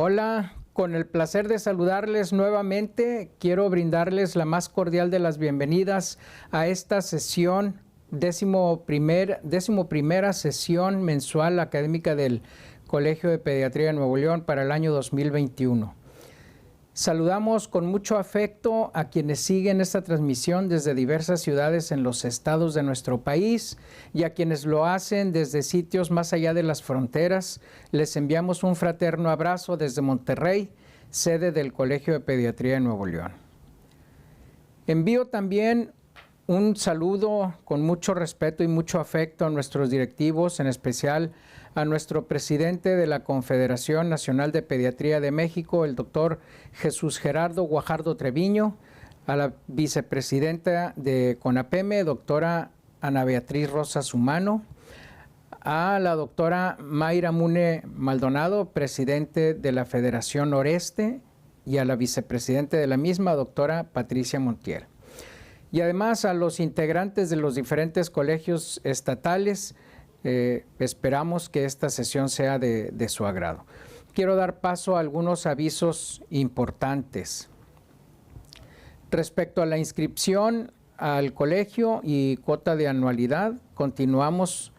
Hola, con el placer de saludarles nuevamente, quiero brindarles la más cordial de las bienvenidas a esta sesión, décimo primera sesión mensual académica del Colegio de Pediatría de Nuevo León para el año 2021. Saludamos con mucho afecto a quienes siguen esta transmisión desde diversas ciudades en los estados de nuestro país y a quienes lo hacen desde sitios más allá de las fronteras. Les enviamos un fraterno abrazo desde Monterrey, sede del Colegio de Pediatría de Nuevo León. Envío también un saludo con mucho respeto y mucho afecto a nuestros directivos, en especial a nuestro presidente de la Confederación Nacional de Pediatría de México, el doctor Jesús Gerardo Guajardo Treviño, a la vicepresidenta de CONAPEME, doctora Ana Beatriz Rosas Humano, a la doctora Mayra Mune Maldonado, presidente de la Federación Noreste, y a la vicepresidenta de la misma, doctora Patricia Montiel. Y además a los integrantes de los diferentes colegios estatales. Esperamos que esta sesión sea de su agrado. Quiero dar paso a algunos avisos importantes. Respecto a la inscripción al colegio y cuota de anualidad, continuamos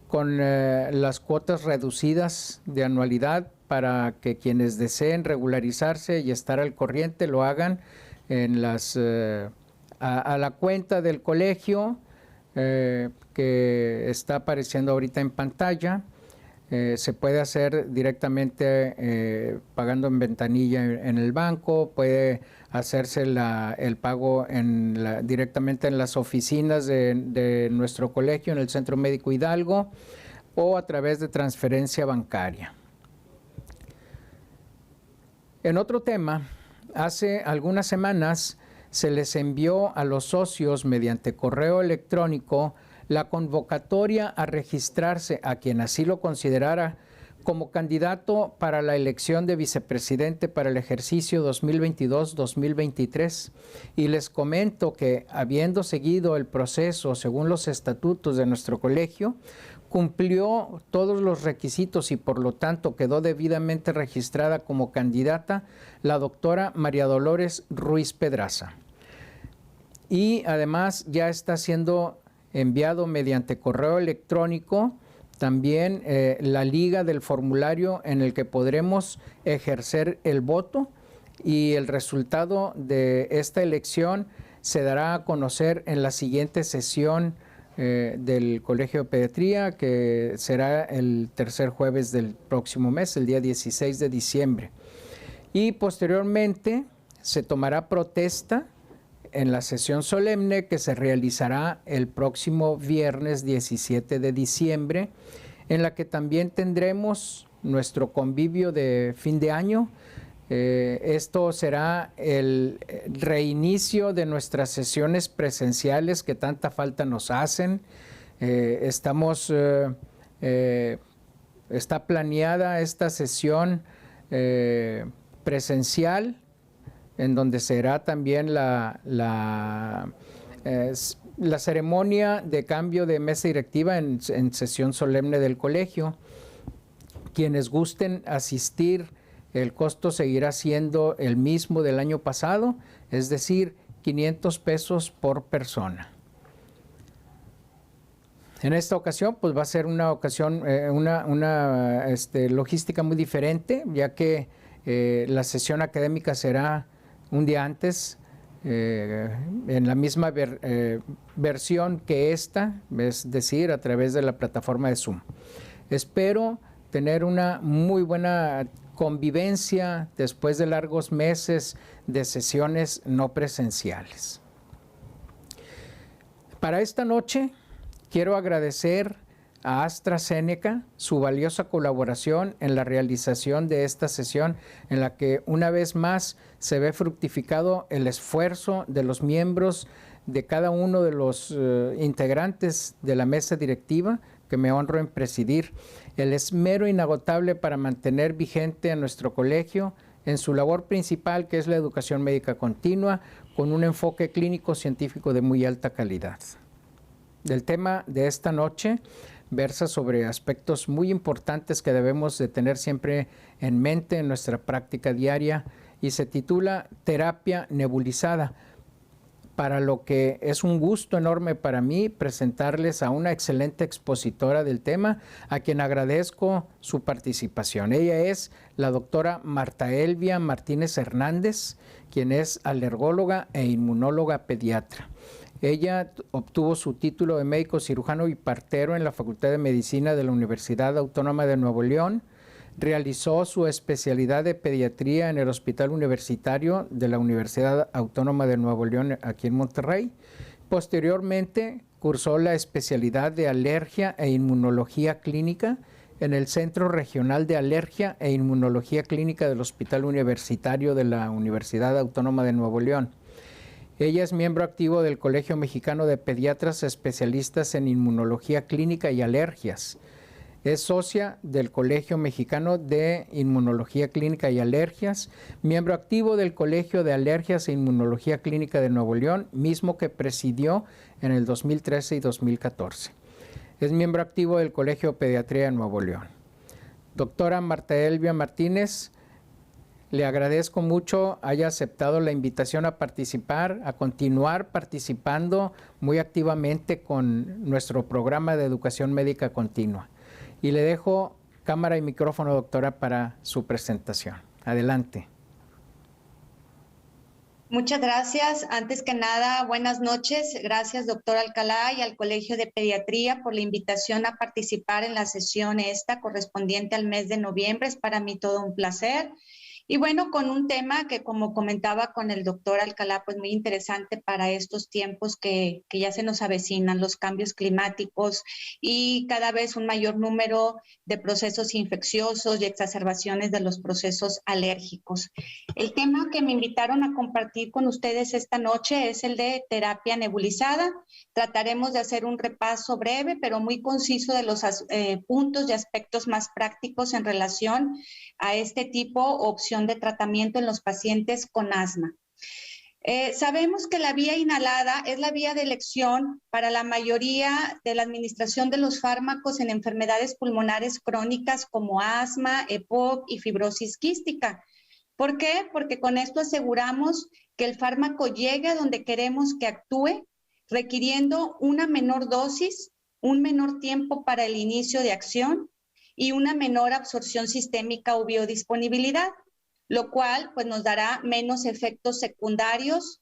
con las cuotas reducidas de anualidad para que quienes deseen regularizarse y estar al corriente lo hagan en a la cuenta del colegio que está apareciendo ahorita en pantalla. Se puede hacer directamente pagando en ventanilla en el banco, puede hacerse el pago directamente en las oficinas de nuestro colegio, en el Centro Médico Hidalgo, o a través de transferencia bancaria. En otro tema, hace algunas semanas se les envió a los socios mediante correo electrónico la convocatoria a registrarse a quien así lo considerara como candidato para la elección de vicepresidente para el ejercicio 2022-2023. Y les comento que, habiendo seguido el proceso según los estatutos de nuestro colegio, cumplió todos los requisitos y por lo tanto quedó debidamente registrada como candidata la doctora María Dolores Ruiz Pedraza. Y además ya está siendo enviado mediante correo electrónico también la liga del formulario en el que podremos ejercer el voto, y el resultado de esta elección se dará a conocer en la siguiente sesión del Colegio de Pediatría, que será el tercer jueves del próximo mes, el día 16 de diciembre. Y posteriormente se tomará protesta en la sesión solemne que se realizará el próximo viernes 17 de diciembre, en la que también tendremos nuestro convivio de fin de año. Esto será el reinicio de nuestras sesiones presenciales que tanta falta nos hacen. Está planeada esta sesión presencial, en donde será también la ceremonia de cambio de mesa directiva en sesión solemne del colegio. Quienes gusten asistir, el costo seguirá siendo el mismo del año pasado, es decir, 500 pesos por persona. En esta ocasión, pues va a ser una logística muy diferente, ya que la sesión académica será un día antes, en la misma versión que esta, es decir, a través de la plataforma de Zoom. Espero tener una muy buena convivencia después de largos meses de sesiones no presenciales. Para esta noche quiero agradecer a AstraZeneca su valiosa colaboración en la realización de esta sesión, en la que una vez más se ve fructificado el esfuerzo de los miembros de cada uno de los integrantes de la mesa directiva que me honro en presidir. el esmero inagotable para mantener vigente a nuestro colegio en su labor principal, que es la educación médica continua, con un enfoque clínico científico de muy alta calidad. El tema de esta noche versa sobre aspectos muy importantes que debemos de tener siempre en mente en nuestra práctica diaria y se titula Terapia nebulizada, para lo que es un gusto enorme para mí presentarles a una excelente expositora del tema, a quien agradezco su participación. Ella es la doctora Marta Elvia Martínez Hernández, quien es alergóloga e inmunóloga pediatra. Ella obtuvo su título de médico cirujano y partero en la Facultad de Medicina de la Universidad Autónoma de Nuevo León. Realizó su especialidad de pediatría en el Hospital Universitario de la Universidad Autónoma de Nuevo León, aquí en Monterrey. Posteriormente, cursó la especialidad de alergia e inmunología clínica en el Centro Regional de Alergia e Inmunología Clínica del Hospital Universitario de la Universidad Autónoma de Nuevo León. Ella es miembro activo del Colegio Mexicano de Pediatras Especialistas en Inmunología Clínica y Alergias. Es socia del Colegio Mexicano de Inmunología Clínica y Alergias, miembro activo del Colegio de Alergias e Inmunología Clínica de Nuevo León, mismo que presidió en el 2013 y 2014. Es miembro activo del Colegio de Pediatría de Nuevo León. Doctora Marta Elvia Martínez, le agradezco mucho haya aceptado la invitación a participar, a continuar participando muy activamente con nuestro programa de educación médica continua. Y le dejo cámara y micrófono, doctora, para su presentación. Adelante. Muchas gracias. Antes que nada, buenas noches. Gracias, doctor Alcalá, y al Colegio de Pediatría por la invitación a participar en la sesión esta correspondiente al mes de noviembre. Es para mí todo un placer. Y bueno, con un tema que, como comentaba con el doctor Alcalá, pues muy interesante para estos tiempos que ya se nos avecinan, los cambios climáticos y cada vez un mayor número de procesos infecciosos y exacerbaciones de los procesos alérgicos. El tema que me invitaron a compartir con ustedes esta noche es el de terapia nebulizada. Trataremos de hacer un repaso breve, pero muy conciso de los puntos y aspectos más prácticos en relación a este tipo o opción de tratamiento en los pacientes con asma. Sabemos que la vía inhalada es la vía de elección para la mayoría de la administración de los fármacos en enfermedades pulmonares crónicas como asma, EPOC y fibrosis quística. ¿Por qué? Porque con esto aseguramos que el fármaco llegue a donde queremos que actúe, requiriendo una menor dosis, un menor tiempo para el inicio de acción y una menor absorción sistémica o biodisponibilidad, lo cual pues, nos dará menos efectos secundarios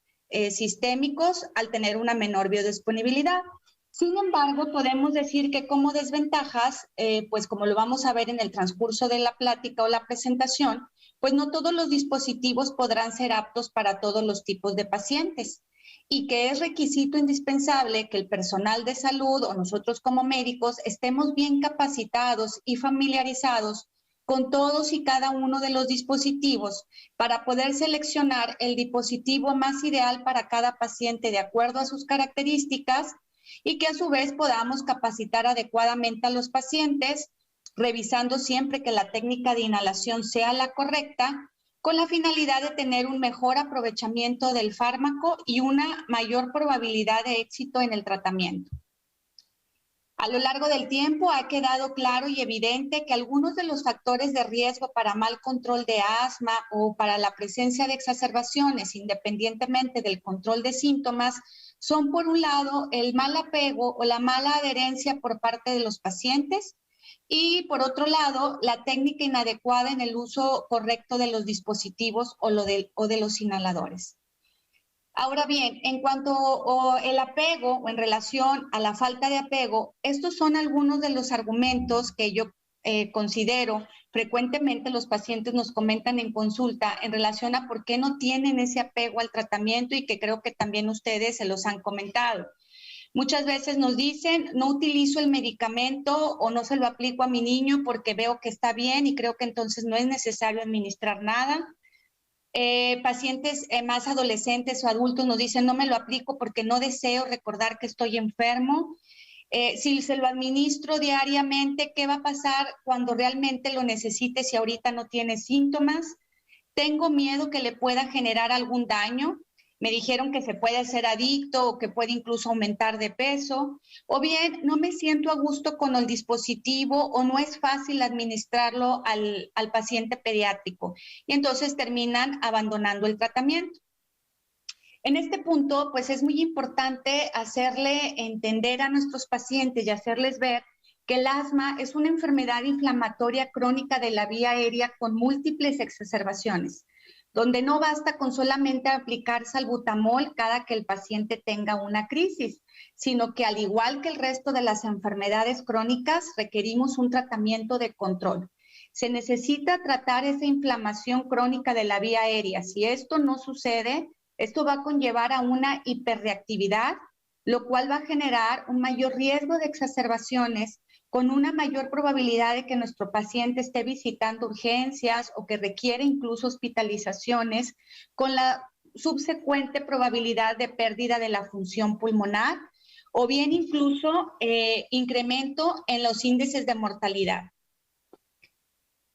sistémicos al tener una menor biodisponibilidad. Sin embargo, podemos decir que como desventajas, pues como lo vamos a ver en el transcurso de la plática o la presentación, pues no todos los dispositivos podrán ser aptos para todos los tipos de pacientes y que es requisito indispensable que el personal de salud o nosotros como médicos estemos bien capacitados y familiarizados con todos y cada uno de los dispositivos para poder seleccionar el dispositivo más ideal para cada paciente de acuerdo a sus características y que a su vez podamos capacitar adecuadamente a los pacientes, revisando siempre que la técnica de inhalación sea la correcta, con la finalidad de tener un mejor aprovechamiento del fármaco y una mayor probabilidad de éxito en el tratamiento. A lo largo del tiempo ha quedado claro y evidente que algunos de los factores de riesgo para mal control de asma o para la presencia de exacerbaciones, independientemente del control de síntomas, son por un lado el mal apego o la mala adherencia por parte de los pacientes y por otro lado la técnica inadecuada en el uso correcto de los dispositivos o de los inhaladores. Ahora bien, en cuanto al apego o en relación a la falta de apego, estos son algunos de los argumentos que yo considero frecuentemente los pacientes nos comentan en consulta en relación a por qué no tienen ese apego al tratamiento y que creo que también ustedes se los han comentado. Muchas veces nos dicen, no utilizo el medicamento o no se lo aplico a mi niño porque veo que está bien y creo que entonces no es necesario administrar nada. Pacientes más adolescentes o adultos nos dicen, no me lo aplico porque no deseo recordar que estoy enfermo. Si se lo administro diariamente, ¿qué va a pasar cuando realmente lo necesite si ahorita no tiene síntomas? Tengo miedo que le pueda generar algún daño. Me dijeron que se puede hacer adicto o que puede incluso aumentar de peso. O bien, no me siento a gusto con el dispositivo o no es fácil administrarlo al paciente pediátrico. Y entonces terminan abandonando el tratamiento. En este punto, pues es muy importante hacerle entender a nuestros pacientes y hacerles ver que el asma es una enfermedad inflamatoria crónica de la vía aérea con múltiples exacerbaciones, donde no basta con solamente aplicar salbutamol cada que el paciente tenga una crisis, sino que al igual que el resto de las enfermedades crónicas, requerimos un tratamiento de control. Se necesita tratar esa inflamación crónica de la vía aérea. Si esto no sucede, esto va a conllevar a una hiperreactividad, lo cual va a generar un mayor riesgo de exacerbaciones con una mayor probabilidad de que nuestro paciente esté visitando urgencias o que requiere incluso hospitalizaciones, con la subsecuente probabilidad de pérdida de la función pulmonar o bien incluso incremento en los índices de mortalidad.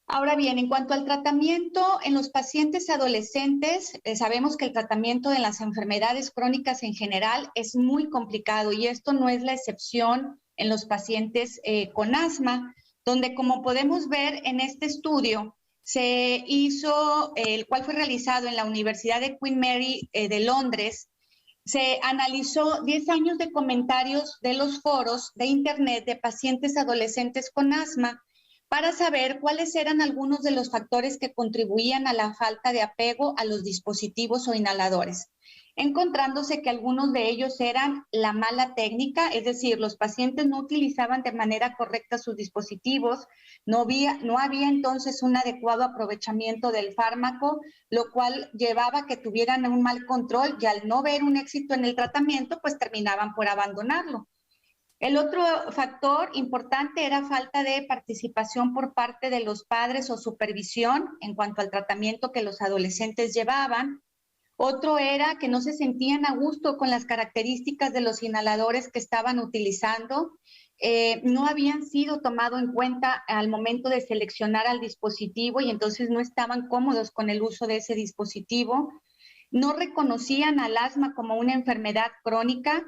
Ahora bien, en cuanto al tratamiento en los pacientes adolescentes, sabemos que el tratamiento de las enfermedades crónicas en general es muy complicado y esto no es la excepción en los pacientes con asma, donde como podemos ver en este estudio, se hizo, el cual fue realizado en la Universidad de Queen Mary de Londres, se analizó 10 años de comentarios de los foros de internet de pacientes adolescentes con asma para saber cuáles eran algunos de los factores que contribuían a la falta de apego a los dispositivos o inhaladores, encontrándose que algunos de ellos eran la mala técnica, es decir, los pacientes no utilizaban de manera correcta sus dispositivos, no había entonces un adecuado aprovechamiento del fármaco, lo cual llevaba a que tuvieran un mal control y al no ver un éxito en el tratamiento, pues terminaban por abandonarlo. El otro factor importante era falta de participación por parte de los padres o supervisión en cuanto al tratamiento que los adolescentes llevaban. Otro era que no se sentían a gusto con las características de los inhaladores que estaban utilizando. No habían sido tomados en cuenta al momento de seleccionar al dispositivo y entonces no estaban cómodos con el uso de ese dispositivo. No reconocían al asma como una enfermedad crónica.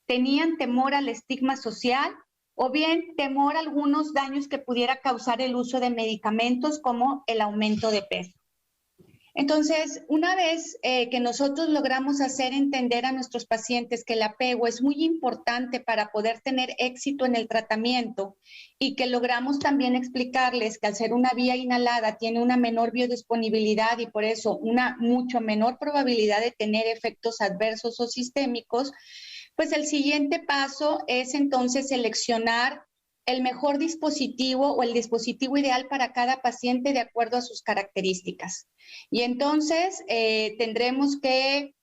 Tenían temor al estigma social o bien temor a algunos daños que pudiera causar el uso de medicamentos como el aumento de peso. Entonces, una vez que nosotros logramos hacer entender a nuestros pacientes que el apego es muy importante para poder tener éxito en el tratamiento y que logramos también explicarles que al ser una vía inhalada tiene una menor biodisponibilidad y por eso una mucho menor probabilidad de tener efectos adversos o sistémicos, pues el siguiente paso es entonces seleccionar el mejor dispositivo o el dispositivo ideal para cada paciente de acuerdo a sus características. Y entonces tendremos que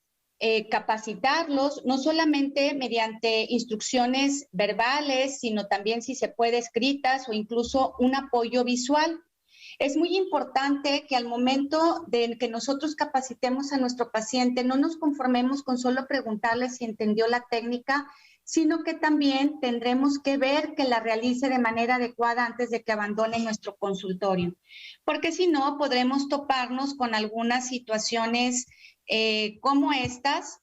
capacitarlos, no solamente mediante instrucciones verbales, sino también si se puede escritas o incluso un apoyo visual. Es muy importante que al momento de que nosotros capacitemos a nuestro paciente, no nos conformemos con solo preguntarle si entendió la técnica, sino que también tendremos que ver que la realice de manera adecuada antes de que abandone nuestro consultorio. Porque si no, podremos toparnos con algunas situaciones como estas.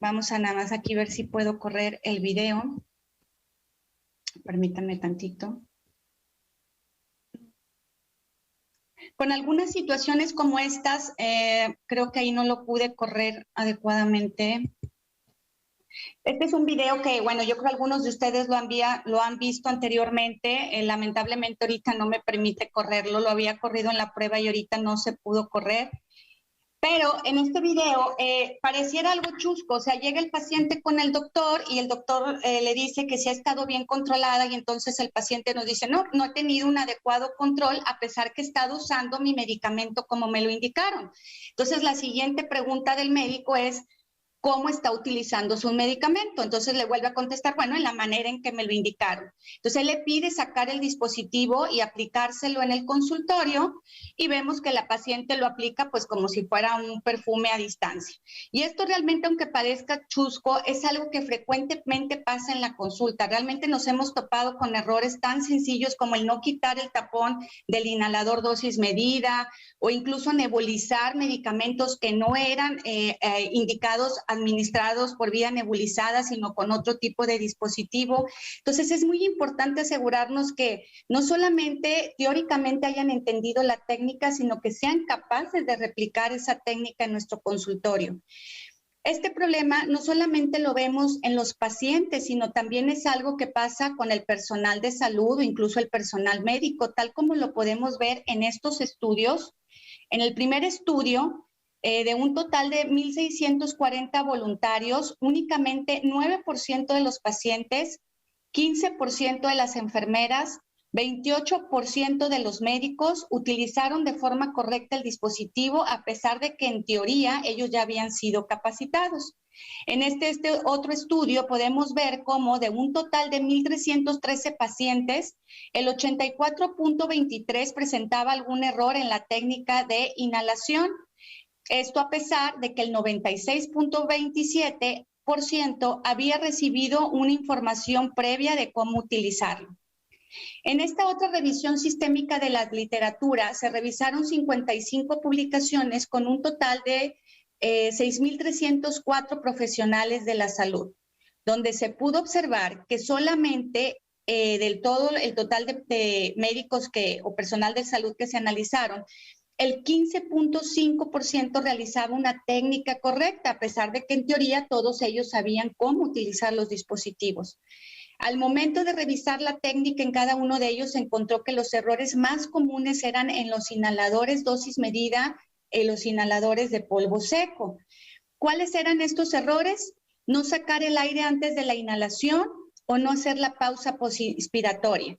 Vamos a nada más aquí ver si puedo correr el video. Permítanme tantito. Con algunas situaciones como estas, creo que ahí no lo pude correr adecuadamente. Este es un video que, bueno, yo creo que algunos de ustedes lo han visto anteriormente. Lamentablemente ahorita no me permite correrlo. Lo había corrido en la prueba y ahorita no se pudo correr. Pero en este video pareciera algo chusco, o sea, llega el paciente con el doctor y el doctor le dice que sí ha estado bien controlada y entonces el paciente nos dice, no, no he tenido un adecuado control a pesar que he estado usando mi medicamento como me lo indicaron. Entonces la siguiente pregunta del médico es, cómo está utilizando su medicamento. Entonces le vuelve a contestar, bueno, en la manera en que me lo indicaron. Entonces él le pide sacar el dispositivo y aplicárselo en el consultorio y vemos que la paciente lo aplica pues como si fuera un perfume a distancia. Y esto realmente, aunque parezca chusco, es algo que frecuentemente pasa en la consulta. Realmente nos hemos topado con errores tan sencillos como el no quitar el tapón del inhalador dosis medida o incluso nebulizar medicamentos que no eran indicados administrados por vía nebulizada, sino con otro tipo de dispositivo. Entonces es muy importante asegurarnos que no solamente teóricamente hayan entendido la técnica, sino que sean capaces de replicar esa técnica en nuestro consultorio. Este problema no solamente lo vemos en los pacientes, sino también es algo que pasa con el personal de salud o incluso el personal médico, tal como lo podemos ver en estos estudios. En el primer estudio, de un total de 1,640 voluntarios, únicamente 9% de los pacientes, 15% de las enfermeras, 28% de los médicos utilizaron de forma correcta el dispositivo, a pesar de que en teoría ellos ya habían sido capacitados. En este otro estudio podemos ver cómo de un total de 1,313 pacientes, el 84.23 presentaba algún error en la técnica de inhalación. Esto a pesar de que el 96.27% había recibido una información previa de cómo utilizarlo. En esta otra revisión sistémica de la literatura se revisaron 55 publicaciones con un total de 6,304 profesionales de la salud, donde se pudo observar que solamente del todo el total de médicos o personal de salud que se analizaron, el 15.5% realizaba una técnica correcta, a pesar de que en teoría todos ellos sabían cómo utilizar los dispositivos. Al momento de revisar la técnica en cada uno de ellos, se encontró que los errores más comunes eran en los inhaladores dosis medida y los inhaladores de polvo seco. ¿Cuáles eran estos errores? No sacar el aire antes de la inhalación o no hacer la pausa posinspiratoria.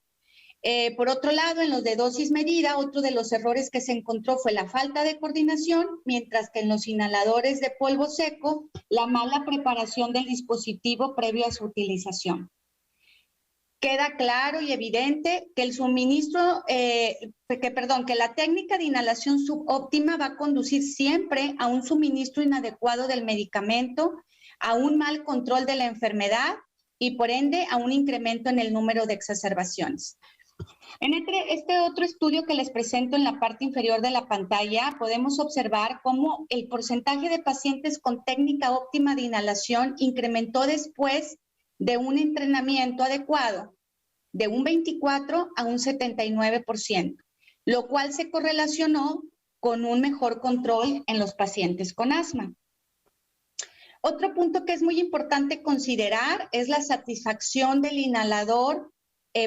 Por otro lado, en los de dosis medida, otro de los errores que se encontró fue la falta de coordinación, mientras que en los inhaladores de polvo seco, la mala preparación del dispositivo previo a su utilización. Queda claro y evidente que el suministro, que la técnica de inhalación subóptima va a conducir siempre a un suministro inadecuado del medicamento, a un mal control de la enfermedad y por ende a un incremento en el número de exacerbaciones. En este otro estudio que les presento en la parte inferior de la pantalla, podemos observar cómo el porcentaje de pacientes con técnica óptima de inhalación incrementó después de un entrenamiento adecuado, de un 24 a un 79%, lo cual se correlacionó con un mejor control en los pacientes con asma. Otro punto que es muy importante considerar es la satisfacción del inhalador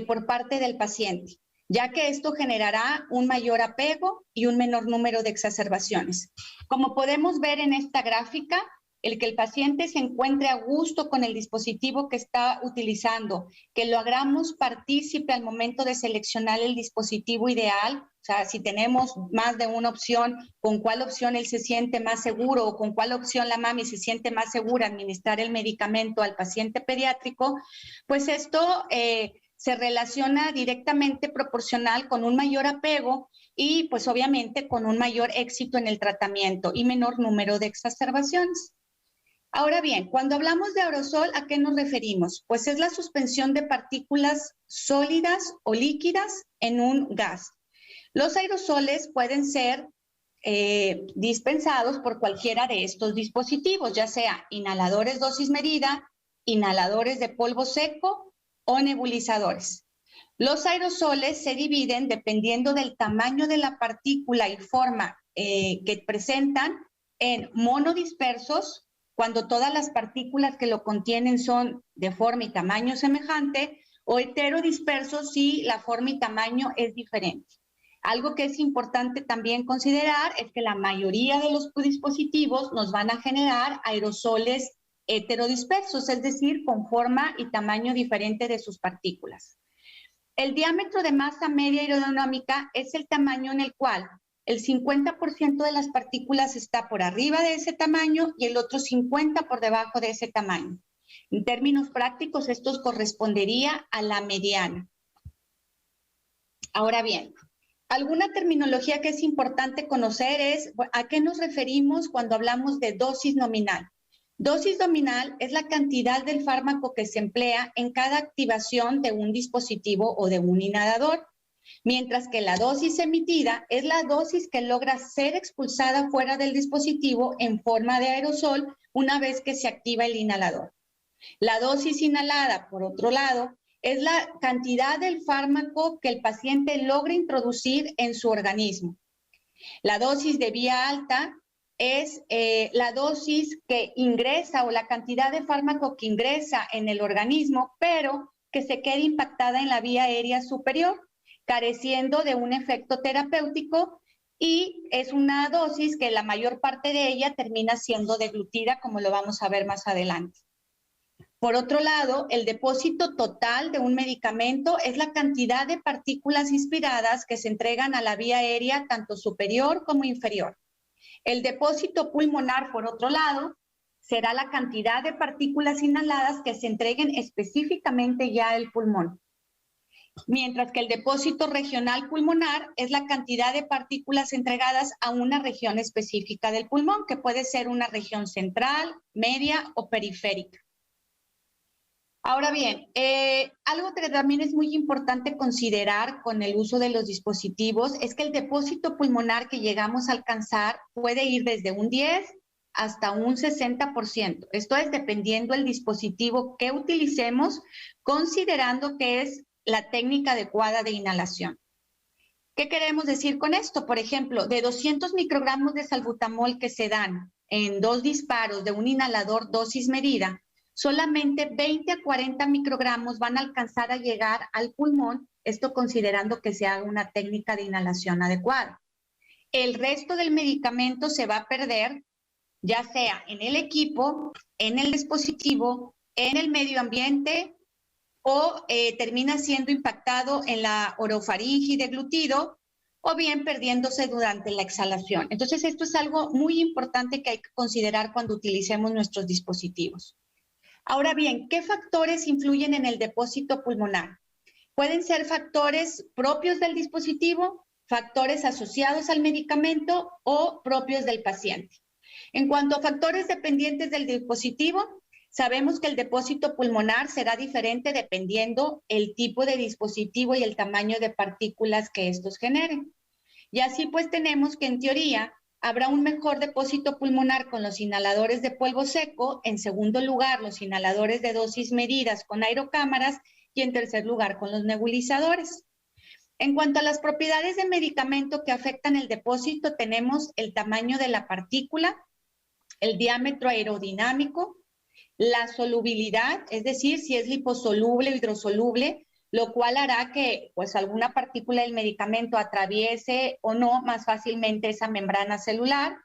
por parte del paciente, ya que esto generará un mayor apego y un menor número de exacerbaciones. Como podemos ver en esta gráfica, el que el paciente se encuentre a gusto con el dispositivo que está utilizando, que lo hagamos partícipe al momento de seleccionar el dispositivo ideal, o sea, si tenemos más de una opción, con cuál opción él se siente más seguro o con cuál opción la mami se siente más segura administrar el medicamento al paciente pediátrico, pues esto se relaciona directamente proporcional con un mayor apego y pues obviamente con un mayor éxito en el tratamiento y menor número de exacerbaciones. Ahora bien, cuando hablamos de aerosol, ¿a qué nos referimos? Pues es la suspensión de partículas sólidas o líquidas en un gas. Los aerosoles pueden ser dispensados por cualquiera de estos dispositivos, ya sea inhaladores dosis medida, inhaladores de polvo seco o nebulizadores. Los aerosoles se dividen dependiendo del tamaño de la partícula y forma que presentan en monodispersos, cuando todas las partículas que lo contienen son de forma y tamaño semejante, o heterodispersos si la forma y tamaño es diferente. Algo que es importante también considerar es que la mayoría de los dispositivos nos van a generar aerosoles heterodispersos, es decir, con forma y tamaño diferente de sus partículas. El diámetro de masa media aerodinámica es el tamaño en el cual el 50% de las partículas está por arriba de ese tamaño y el otro 50% por debajo de ese tamaño. En términos prácticos, esto correspondería a la mediana. Ahora bien, alguna terminología que es importante conocer es a qué nos referimos cuando hablamos de dosis nominal. Dosis nominal es la cantidad del fármaco que se emplea en cada activación de un dispositivo o de un inhalador, mientras que la dosis emitida es la dosis que logra ser expulsada fuera del dispositivo en forma de aerosol una vez que se activa el inhalador. La dosis inhalada, por otro lado, es la cantidad del fármaco que el paciente logra introducir en su organismo. La dosis de vía alta es la dosis que ingresa o la cantidad de fármaco que ingresa en el organismo, pero que se queda impactada en la vía aérea superior, careciendo de un efecto terapéutico, y es una dosis que la mayor parte de ella termina siendo deglutida, como lo vamos a ver más adelante. Por otro lado, el depósito total de un medicamento es la cantidad de partículas inspiradas que se entregan a la vía aérea, tanto superior como inferior. El depósito pulmonar, por otro lado, será la cantidad de partículas inhaladas que se entreguen específicamente ya al pulmón. Mientras que el depósito regional pulmonar es la cantidad de partículas entregadas a una región específica del pulmón, que puede ser una región central, media o periférica. Ahora bien, algo que también es muy importante considerar con el uso de los dispositivos es que el depósito pulmonar que llegamos a alcanzar puede ir desde un 10 hasta un 60%. Esto es dependiendo del dispositivo que utilicemos, considerando que es la técnica adecuada de inhalación. ¿Qué queremos decir con esto? Por ejemplo, de 200 microgramos de salbutamol que se dan en 2 disparos de un inhalador dosis medida, solamente 20 a 40 microgramos van a alcanzar a llegar al pulmón, esto considerando que se haga una técnica de inhalación adecuada. El resto del medicamento se va a perder, ya sea en el equipo, en el dispositivo, en el medio ambiente, o termina siendo impactado en la orofaringe y deglutido, o bien perdiéndose durante la exhalación. Entonces, esto es algo muy importante que hay que considerar cuando utilicemos nuestros dispositivos. Ahora bien, ¿qué factores influyen en el depósito pulmonar? Pueden ser factores propios del dispositivo, factores asociados al medicamento o propios del paciente. En cuanto a factores dependientes del dispositivo, sabemos que el depósito pulmonar será diferente dependiendo el tipo de dispositivo y el tamaño de partículas que estos generen. Y así pues tenemos que en teoría habrá un mejor depósito pulmonar con los inhaladores de polvo seco, en segundo lugar los inhaladores de dosis medidas con aerocámaras y en tercer lugar con los nebulizadores. En cuanto a las propiedades del medicamento que afectan el depósito, tenemos el tamaño de la partícula, el diámetro aerodinámico, la solubilidad, es decir, si es liposoluble o hidrosoluble, lo cual hará que pues alguna partícula del medicamento atraviese o no más fácilmente esa membrana celular,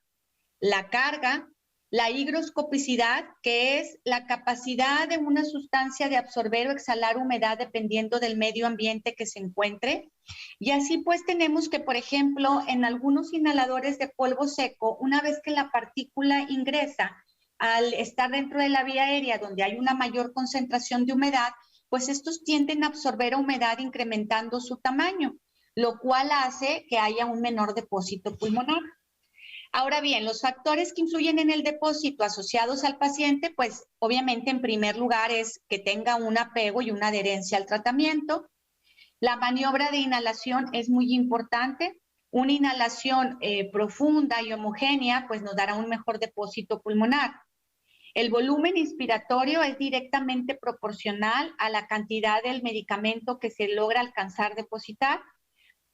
la carga, la higroscopicidad, que es la capacidad de una sustancia de absorber o exhalar humedad dependiendo del medio ambiente que se encuentre. Y así pues tenemos que, por ejemplo, en algunos inhaladores de polvo seco, una vez que la partícula ingresa, al estar dentro de la vía aérea donde hay una mayor concentración de humedad, pues estos tienden a absorber humedad incrementando su tamaño, lo cual hace que haya un menor depósito pulmonar. Ahora bien, los factores que influyen en el depósito asociados al paciente, pues obviamente en primer lugar es que tenga un apego y una adherencia al tratamiento. La maniobra de inhalación es muy importante. Una inhalación profunda y homogénea pues nos dará un mejor depósito pulmonar. El volumen inspiratorio es directamente proporcional a la cantidad del medicamento que se logra alcanzar a depositar.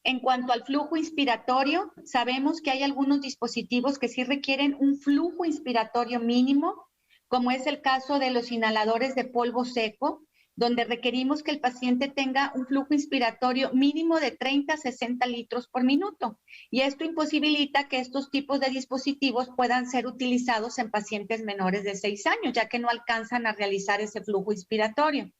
En cuanto al flujo inspiratorio, sabemos que hay algunos dispositivos que sí requieren un flujo inspiratorio mínimo, como es el caso de los inhaladores de polvo seco, donde requerimos que el paciente tenga un flujo inspiratorio mínimo de 30 a 60 litros por minuto. Y esto imposibilita que estos tipos de dispositivos puedan ser utilizados en pacientes menores de 6 años, ya que no alcanzan a realizar ese flujo inspiratorio.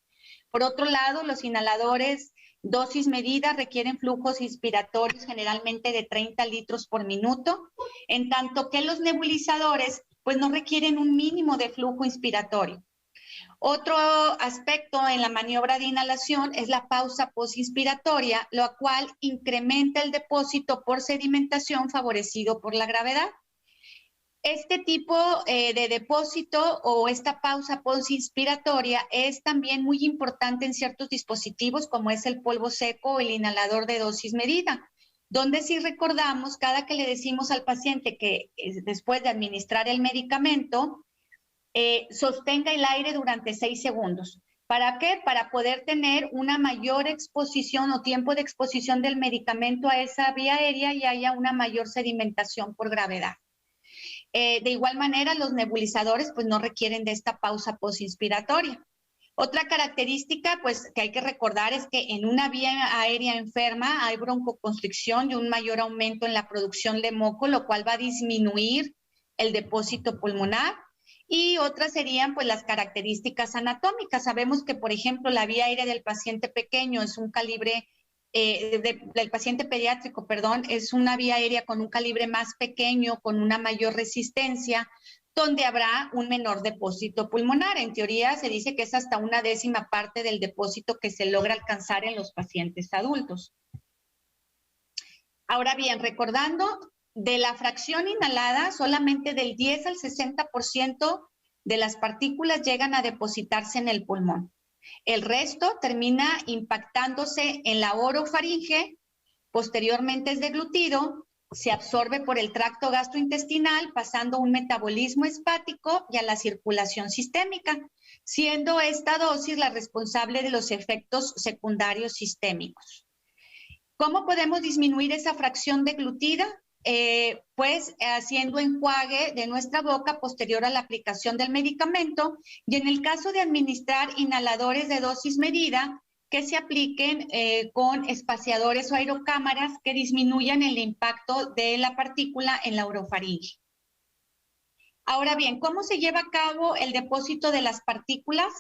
Por otro lado, los inhaladores dosis medida requieren flujos inspiratorios generalmente de 30 litros por minuto, en tanto que los nebulizadores pues no requieren un mínimo de flujo inspiratorio. Otro aspecto en la maniobra de inhalación es la pausa postinspiratoria, lo cual incrementa el depósito por sedimentación favorecido por la gravedad. Este tipo de depósito o esta pausa postinspiratoria es también muy importante en ciertos dispositivos como es el polvo seco o el inhalador de dosis medida, donde si recordamos, cada que le decimos al paciente que después de administrar el medicamento, sostenga el aire durante 6 segundos. ¿Para qué? Para poder tener una mayor exposición o tiempo de exposición del medicamento a esa vía aérea y haya una mayor sedimentación por gravedad. De igual manera, los nebulizadores pues no requieren de esta pausa postinspiratoria. Otra característica pues que hay que recordar es que en una vía aérea enferma hay broncoconstricción y un mayor aumento en la producción de moco, lo cual va a disminuir el depósito pulmonar. Y otras serían pues las características anatómicas. Sabemos que, por ejemplo, la vía aérea del paciente pequeño es un calibre, del paciente pediátrico, perdón, es una vía aérea con un calibre más pequeño, con una mayor resistencia, donde habrá un menor depósito pulmonar. En teoría se dice que es hasta 1/10 parte del depósito que se logra alcanzar en los pacientes adultos. Ahora bien, recordando, de la fracción inhalada, solamente del 10 al 60% de las partículas llegan a depositarse en el pulmón. El resto termina impactándose en la orofaringe, posteriormente es deglutido, se absorbe por el tracto gastrointestinal, pasando a un metabolismo hepático y a la circulación sistémica, siendo esta dosis la responsable de los efectos secundarios sistémicos. ¿Cómo podemos disminuir esa fracción deglutida? Pues haciendo enjuague de nuestra boca posterior a la aplicación del medicamento, y en el caso de administrar inhaladores de dosis medida, que se apliquen con espaciadores o aerocámaras que disminuyan el impacto de la partícula en la orofaringe. Ahora bien, ¿cómo se lleva a cabo el depósito de las partículas?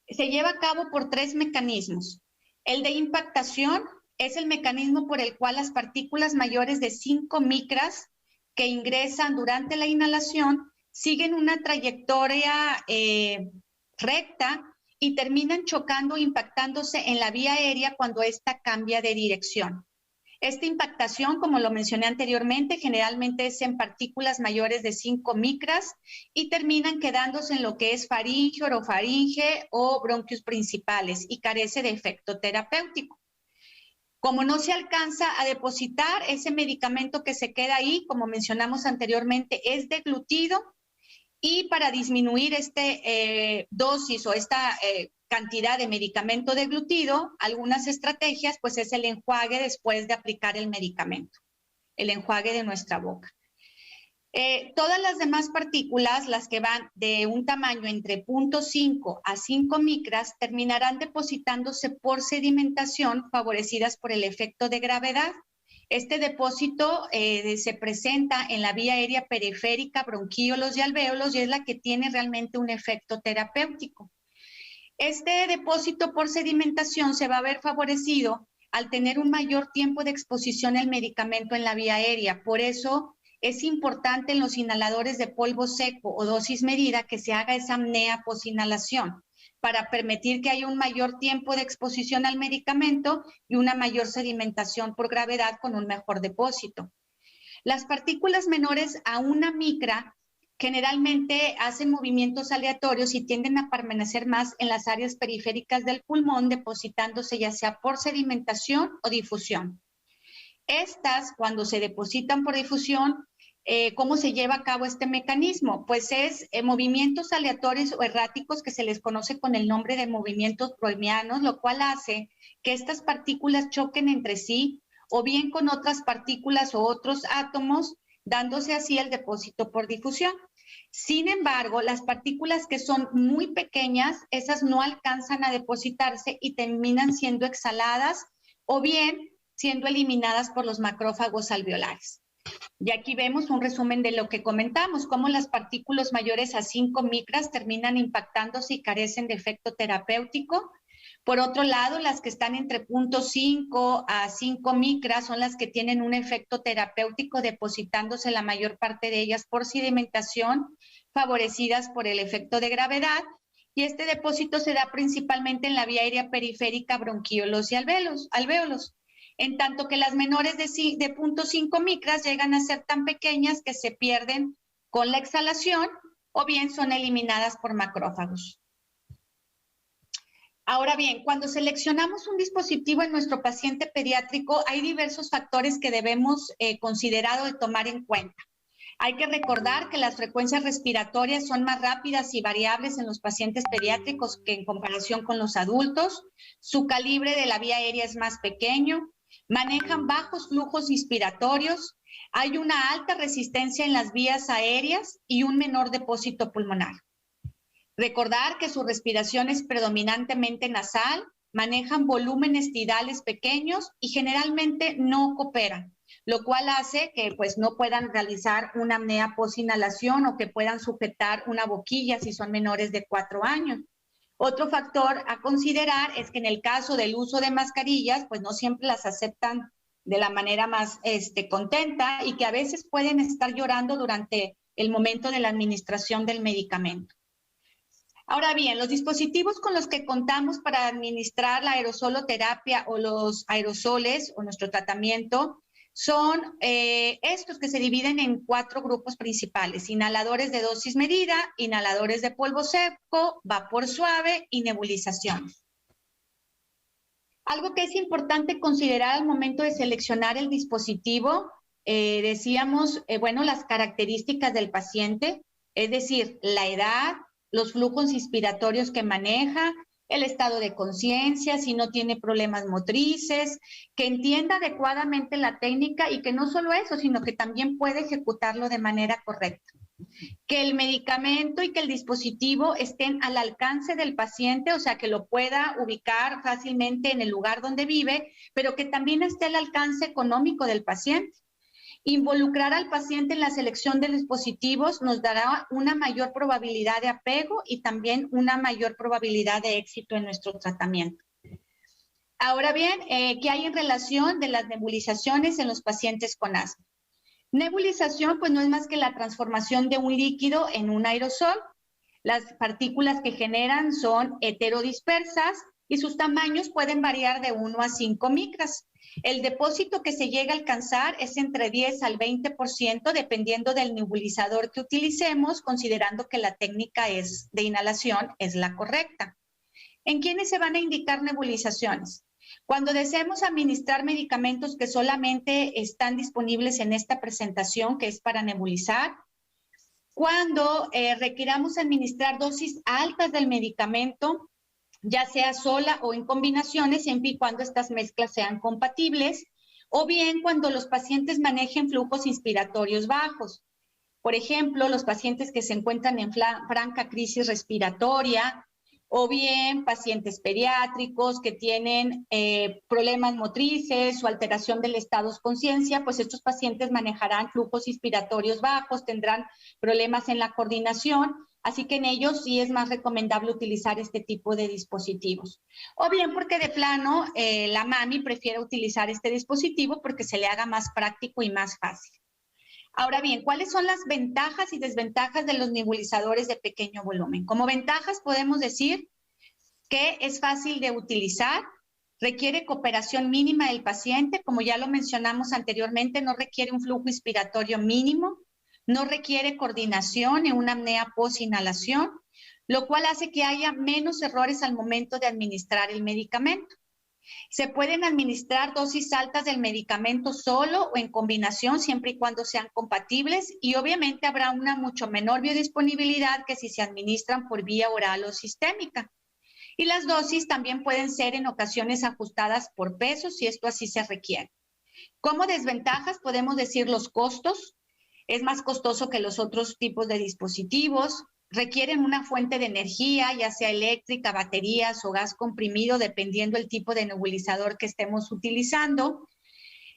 Se lleva a cabo por 3 mecanismos. El de impactación es el mecanismo por el cual las partículas mayores de 5 micras que ingresan durante la inhalación siguen una trayectoria recta y terminan chocando o impactándose en la vía aérea cuando ésta cambia de dirección. Esta impactación, como lo mencioné anteriormente, generalmente es en partículas mayores de 5 micras y terminan quedándose en lo que es faringe, orofaringe o bronquios principales y carece de efecto terapéutico. Como no se alcanza a depositar, ese medicamento que se queda ahí, como mencionamos anteriormente, es deglutido, y para disminuir dosis o esta cantidad de medicamento deglutido, algunas estrategias pues es el enjuague después de aplicar el medicamento, el enjuague de nuestra boca. Todas las demás partículas, las que van de un tamaño entre 0.5 a 5 micras, terminarán depositándose por sedimentación favorecidas por el efecto de gravedad. Este depósito se presenta en la vía aérea periférica, bronquíolos y alvéolos, y es la que tiene realmente un efecto terapéutico. Este depósito por sedimentación se va a ver favorecido al tener un mayor tiempo de exposición al medicamento en la vía aérea. Por eso es importante en los inhaladores de polvo seco o dosis medida que se haga esa apnea posinhalación para permitir que haya un mayor tiempo de exposición al medicamento y una mayor sedimentación por gravedad con un mejor depósito. Las partículas menores a 1 micra generalmente hacen movimientos aleatorios y tienden a permanecer más en las áreas periféricas del pulmón, depositándose ya sea por sedimentación o difusión. Estas, cuando se depositan por difusión, ¿cómo se lleva a cabo este mecanismo? Pues es movimientos aleatorios o erráticos que se les conoce con el nombre de movimientos brownianos, lo cual hace que estas partículas choquen entre sí o bien con otras partículas o otros átomos, dándose así el depósito por difusión. Sin embargo, las partículas que son muy pequeñas, esas no alcanzan a depositarse y terminan siendo exhaladas o bien siendo eliminadas por los macrófagos alveolares. Y aquí vemos un resumen de lo que comentamos, cómo las partículas mayores a 5 micras terminan impactándose y carecen de efecto terapéutico, Por otro lado, las que están entre 0.5 a 5 micras son las que tienen un efecto terapéutico, depositándose la mayor parte de ellas por sedimentación, favorecidas por el efecto de gravedad, y este depósito se da principalmente en la vía aérea periférica, bronquiolos y alvéolos, en tanto que las menores de 0.5 micras llegan a ser tan pequeñas que se pierden con la exhalación o bien son eliminadas por macrófagos. Ahora bien, cuando seleccionamos un dispositivo en nuestro paciente pediátrico, hay diversos factores que debemos considerar o tomar en cuenta. Hay que recordar que las frecuencias respiratorias son más rápidas y variables en los pacientes pediátricos que en comparación con los adultos. Su calibre de la vía aérea es más pequeño. Manejan bajos flujos inspiratorios. Hay una alta resistencia en las vías aéreas y un menor depósito pulmonar. Recordar que su respiración es predominantemente nasal, manejan volúmenes tidales pequeños y generalmente no cooperan, lo cual hace que pues no puedan realizar una apnea post-inhalación o que puedan sujetar una boquilla si son menores de 4 años. Otro factor a considerar es que en el caso del uso de mascarillas, pues no siempre las aceptan de la manera más contenta y que a veces pueden estar llorando durante el momento de la administración del medicamento. Ahora bien, los dispositivos con los que contamos para administrar la aerosoloterapia o los aerosoles o nuestro tratamiento son estos que se dividen en 4 grupos principales: inhaladores de dosis medida, inhaladores de polvo seco, vapor suave y nebulizaciones. Algo que es importante considerar al momento de seleccionar el dispositivo, decíamos, bueno, las características del paciente, es decir, la edad, los flujos inspiratorios que maneja, el estado de conciencia, si no tiene problemas motrices, que entienda adecuadamente la técnica y que no solo eso, sino que también puede ejecutarlo de manera correcta. Que el medicamento y que el dispositivo estén al alcance del paciente, o sea, que lo pueda ubicar fácilmente en el lugar donde vive, pero que también esté al alcance económico del paciente. Involucrar al paciente en la selección de dispositivos nos dará una mayor probabilidad de apego y también una mayor probabilidad de éxito en nuestro tratamiento. Ahora bien, ¿qué hay en relación de las nebulizaciones en los pacientes con asma? Nebulización, pues no es más que la transformación de un líquido en un aerosol. Las partículas que generan son heterodispersas y sus tamaños pueden variar de 1 a 5 micras. El depósito que se llega a alcanzar es entre 10 al 20%, dependiendo del nebulizador que utilicemos, considerando que la técnica de inhalación es la correcta. ¿En quiénes se van a indicar nebulizaciones? Cuando deseemos administrar medicamentos que solamente están disponibles en esta presentación, que es para nebulizar. Cuando requiramos administrar dosis altas del medicamento, ya sea sola o en combinaciones, siempre y cuando estas mezclas sean compatibles, o bien cuando los pacientes manejen flujos inspiratorios bajos. Por ejemplo, los pacientes que se encuentran en franca crisis respiratoria, o bien pacientes pediátricos que tienen problemas motrices o alteración del estado de conciencia, pues estos pacientes manejarán flujos inspiratorios bajos, tendrán problemas en la coordinación, así que en ellos sí es más recomendable utilizar este tipo de dispositivos. O bien porque de plano la mami prefiere utilizar este dispositivo porque se le haga más práctico y más fácil. Ahora bien, ¿cuáles son las ventajas y desventajas de los nebulizadores de pequeño volumen? Como ventajas podemos decir que es fácil de utilizar, requiere cooperación mínima del paciente, como ya lo mencionamos anteriormente, no requiere un flujo inspiratorio mínimo, no requiere coordinación en una apnea post-inhalación, lo cual hace que haya menos errores al momento de administrar el medicamento. Se pueden administrar dosis altas del medicamento solo o en combinación, siempre y cuando sean compatibles, y obviamente habrá una mucho menor biodisponibilidad que si se administran por vía oral o sistémica. Y las dosis también pueden ser en ocasiones ajustadas por peso, si esto así se requiere. Como desventajas podemos decir los costos. Es más costoso que los otros tipos de dispositivos. Requieren una fuente de energía, ya sea eléctrica, baterías o gas comprimido, dependiendo del tipo de nebulizador que estemos utilizando.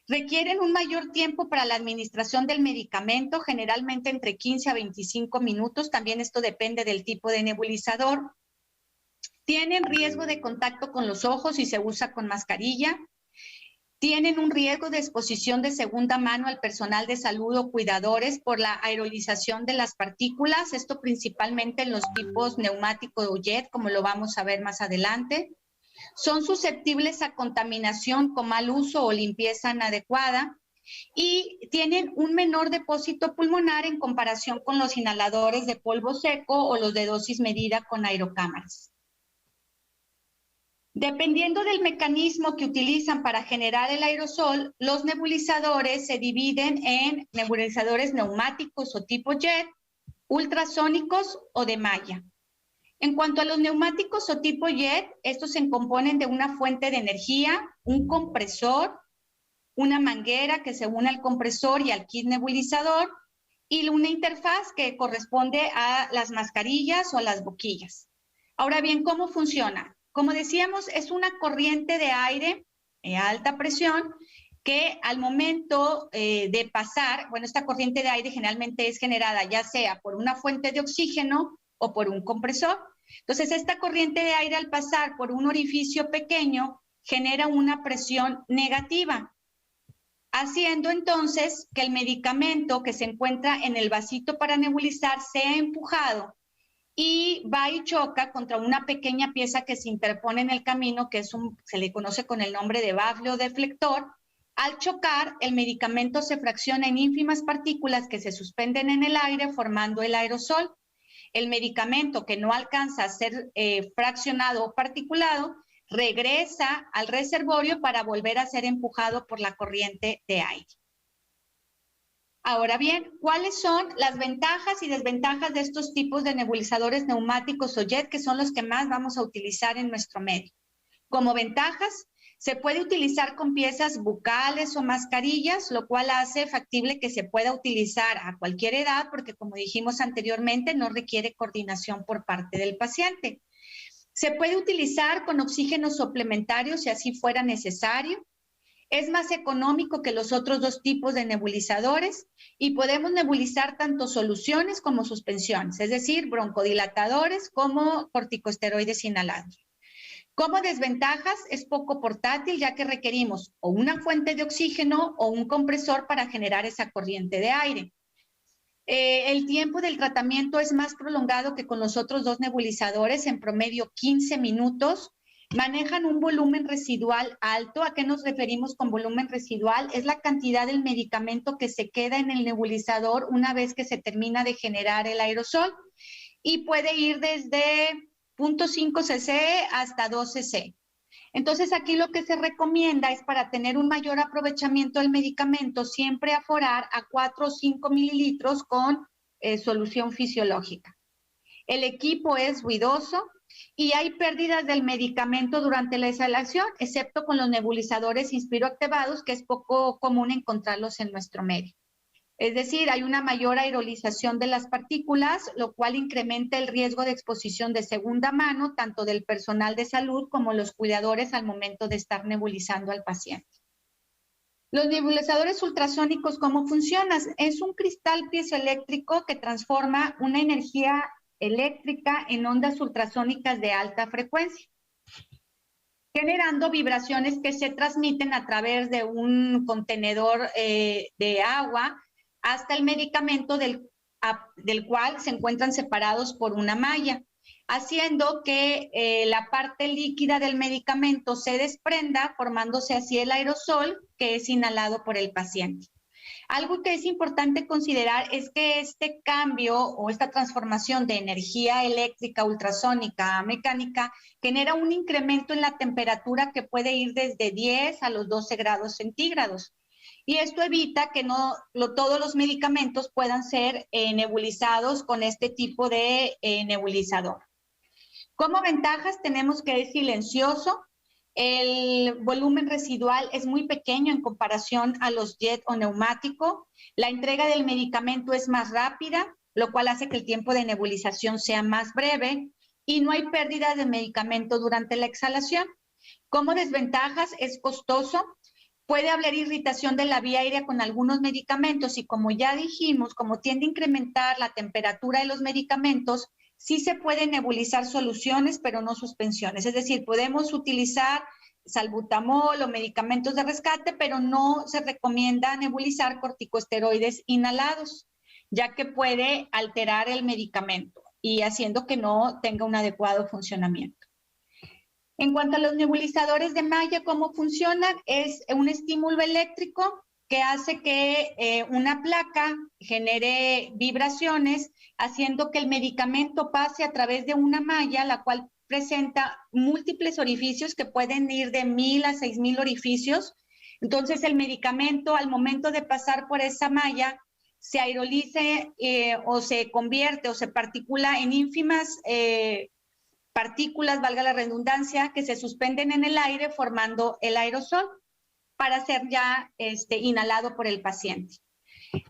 Requieren un mayor tiempo para la administración del medicamento, generalmente entre 15 a 25 minutos. También esto depende del tipo de nebulizador. tienen riesgo de contacto con los ojos si se usa con mascarilla, tienen un riesgo de exposición de segunda mano al personal de salud o cuidadores por la aerolización de las partículas, esto principalmente en los tipos neumático o jet, como lo vamos a ver más adelante. Son susceptibles a contaminación con mal uso o limpieza inadecuada y tienen un menor depósito pulmonar en comparación con los inhaladores de polvo seco o los de dosis medida con aerocámaras. Dependiendo del mecanismo que utilizan para generar el aerosol, los nebulizadores se dividen en nebulizadores neumáticos o tipo jet, ultrasónicos o de malla. En cuanto a los neumáticos o tipo jet, estos se componen de una fuente de energía, un compresor, una manguera que se une al compresor y al kit nebulizador y una interfaz que corresponde a las mascarillas o a las boquillas. Ahora bien, ¿cómo funciona? Como decíamos, es una corriente de aire a alta presión que al momento de pasar, bueno, esta corriente de aire generalmente es generada ya sea por una fuente de oxígeno o por un compresor. Entonces, esta corriente de aire al pasar por un orificio pequeño genera una presión negativa, haciendo entonces que el medicamento que se encuentra en el vasito para nebulizar sea empujado y va y choca contra una pequeña pieza que se interpone en el camino, que se le conoce con el nombre de bafle o deflector. Al chocar, el medicamento se fracciona en ínfimas partículas que se suspenden en el aire formando el aerosol. El medicamento que no alcanza a ser fraccionado o particulado regresa al reservorio para volver a ser empujado por la corriente de aire. Ahora bien, ¿cuáles son las ventajas y desventajas de estos tipos de nebulizadores neumáticos o jet, que son los que más vamos a utilizar en nuestro medio? Como ventajas, se puede utilizar con piezas bucales o mascarillas, lo cual hace factible que se pueda utilizar a cualquier edad, porque como dijimos anteriormente, no requiere coordinación por parte del paciente. Se puede utilizar con oxígeno suplementario si así fuera necesario. Es más económico que los otros dos tipos de nebulizadores y podemos nebulizar tanto soluciones como suspensiones, es decir, broncodilatadores como corticosteroides inhalados. Como desventajas, es poco portátil ya que requerimos o una fuente de oxígeno o un compresor para generar esa corriente de aire. El tiempo del tratamiento es más prolongado que con los otros dos nebulizadores, en promedio 15 minutos. Manejan un volumen residual alto. ¿A qué nos referimos con volumen residual? Es la cantidad del medicamento que se queda en el nebulizador una vez que se termina de generar el aerosol y puede ir desde 0.5 cc hasta 2 cc. Entonces, aquí lo que se recomienda es para tener un mayor aprovechamiento del medicamento, siempre aforar a 4 o 5 mililitros con solución fisiológica. El equipo es ruidoso y hay pérdidas del medicamento durante la exhalación, excepto con los nebulizadores inspiroactivados, que es poco común encontrarlos en nuestro medio. Es decir, hay una mayor aerolización de las partículas, lo cual incrementa el riesgo de exposición de segunda mano, tanto del personal de salud como los cuidadores al momento de estar nebulizando al paciente. Los nebulizadores ultrasónicos, ¿cómo funcionan? Es un cristal piezoeléctrico que transforma una energía eléctrica en ondas ultrasónicas de alta frecuencia, generando vibraciones que se transmiten a través de un contenedor de agua hasta el medicamento del cual se encuentran separados por una malla, haciendo que la parte líquida del medicamento se desprenda, formándose así el aerosol que es inhalado por el paciente. Algo que es importante considerar es que este cambio o esta transformación de energía eléctrica ultrasónica a mecánica genera un incremento en la temperatura que puede ir desde 10 a los 12 grados centígrados. Y esto evita que todos los medicamentos puedan ser nebulizados con este tipo de nebulizador. Como ventajas tenemos que es silencioso. El volumen residual es muy pequeño en comparación a los jet o neumático. La entrega del medicamento es más rápida, lo cual hace que el tiempo de nebulización sea más breve y no hay pérdida de medicamento durante la exhalación. Como desventajas, es costoso. Puede haber irritación de la vía aérea con algunos medicamentos y como ya dijimos, como tiende a incrementar la temperatura de los medicamentos, sí se pueden nebulizar soluciones, pero no suspensiones. Es decir, podemos utilizar salbutamol o medicamentos de rescate, pero no se recomienda nebulizar corticosteroides inhalados, ya que puede alterar el medicamento y haciendo que no tenga un adecuado funcionamiento. En cuanto a los nebulizadores de malla, ¿cómo funcionan? Es un estímulo eléctrico que hace que una placa genere vibraciones, haciendo que el medicamento pase a través de una malla, la cual presenta múltiples orificios que pueden ir de 1000 a 6000 orificios. Entonces, el medicamento, al momento de pasar por esa malla, se aerolice o se convierte o se particula en ínfimas partículas, valga la redundancia, que se suspenden en el aire formando el aerosol para ser ya inhalado por el paciente.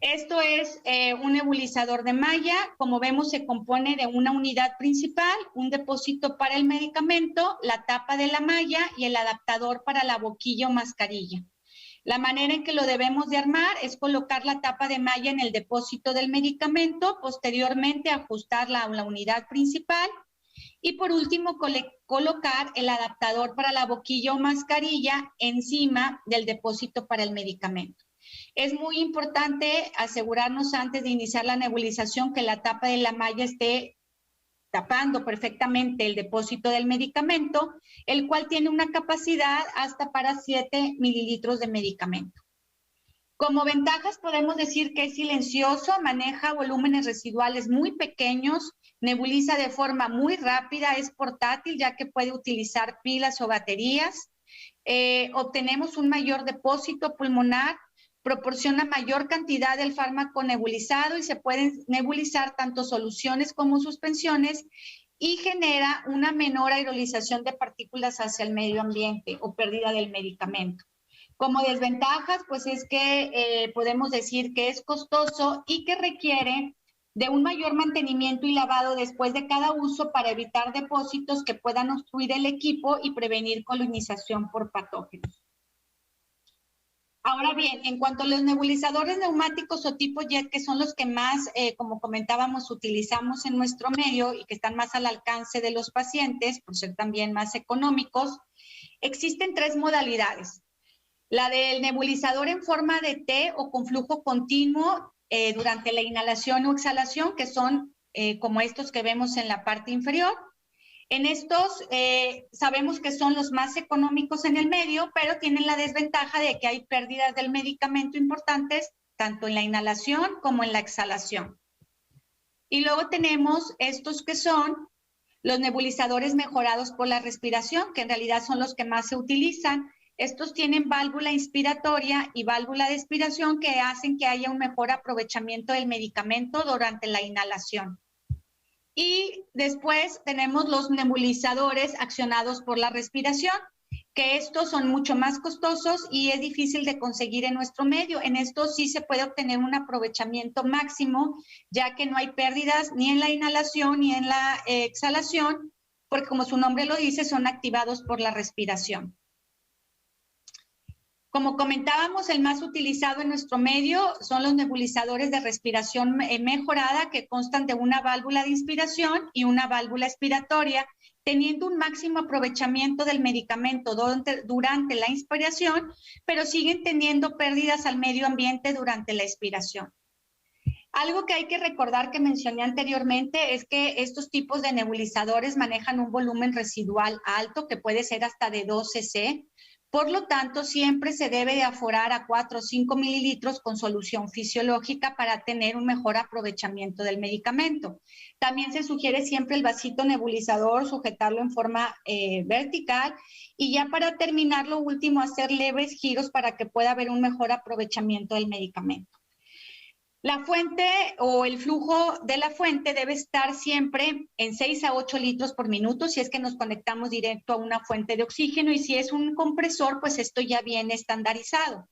Esto es un nebulizador de malla. Como vemos, se compone de una unidad principal, un depósito para el medicamento, la tapa de la malla y el adaptador para la boquilla o mascarilla. La manera en que lo debemos de armar es colocar la tapa de malla en el depósito del medicamento, posteriormente ajustarla a la unidad principal y por último colocar el adaptador para la boquilla o mascarilla encima del depósito para el medicamento. Es muy importante asegurarnos antes de iniciar la nebulización que la tapa de la malla esté tapando perfectamente el depósito del medicamento, el cual tiene una capacidad hasta para 7 mililitros de medicamento. Como ventajas podemos decir que es silencioso, maneja volúmenes residuales muy pequeños, nebuliza de forma muy rápida, es portátil ya que puede utilizar pilas o baterías, obtenemos un mayor depósito pulmonar, proporciona mayor cantidad del fármaco nebulizado y se pueden nebulizar tanto soluciones como suspensiones y genera una menor aerolización de partículas hacia el medio ambiente o pérdida del medicamento. Como desventajas, pues es que podemos decir que es costoso y que requiere de un mayor mantenimiento y lavado después de cada uso para evitar depósitos que puedan obstruir el equipo y prevenir colonización por patógenos. Ahora bien, en cuanto a los nebulizadores neumáticos o tipo jet, que son los que más, como comentábamos, utilizamos en nuestro medio y que están más al alcance de los pacientes, por ser también más económicos, existen 3 modalidades. La del nebulizador en forma de T o con flujo continuo durante la inhalación o exhalación, que son como estos que vemos en la parte inferior. En estos sabemos que son los más económicos en el medio, pero tienen la desventaja de que hay pérdidas del medicamento importantes, tanto en la inhalación como en la exhalación. Y luego tenemos estos que son los nebulizadores mejorados por la respiración, que en realidad son los que más se utilizan. Estos tienen válvula inspiratoria y válvula de expiración que hacen que haya un mejor aprovechamiento del medicamento durante la inhalación. Y después tenemos los nebulizadores accionados por la respiración, que estos son mucho más costosos y es difícil de conseguir en nuestro medio. En estos sí se puede obtener un aprovechamiento máximo, ya que no hay pérdidas ni en la inhalación ni en la exhalación, porque como su nombre lo dice, son activados por la respiración. Como comentábamos, el más utilizado en nuestro medio son los nebulizadores de respiración mejorada que constan de una válvula de inspiración y una válvula expiratoria, teniendo un máximo aprovechamiento del medicamento durante la inspiración, pero siguen teniendo pérdidas al medio ambiente durante la expiración. Algo que hay que recordar que mencioné anteriormente es que estos tipos de nebulizadores manejan un volumen residual alto que puede ser hasta de 2 cc. Por lo tanto, siempre se debe de aforar a 4 o 5 mililitros con solución fisiológica para tener un mejor aprovechamiento del medicamento. También se sugiere siempre el vasito nebulizador, sujetarlo en forma vertical y ya para terminar, lo último, hacer leves giros para que pueda haber un mejor aprovechamiento del medicamento. La fuente o el flujo de la fuente debe estar siempre en 6 a 8 litros por minuto si es que nos conectamos directo a una fuente de oxígeno y si es un compresor, pues esto ya viene estandarizado.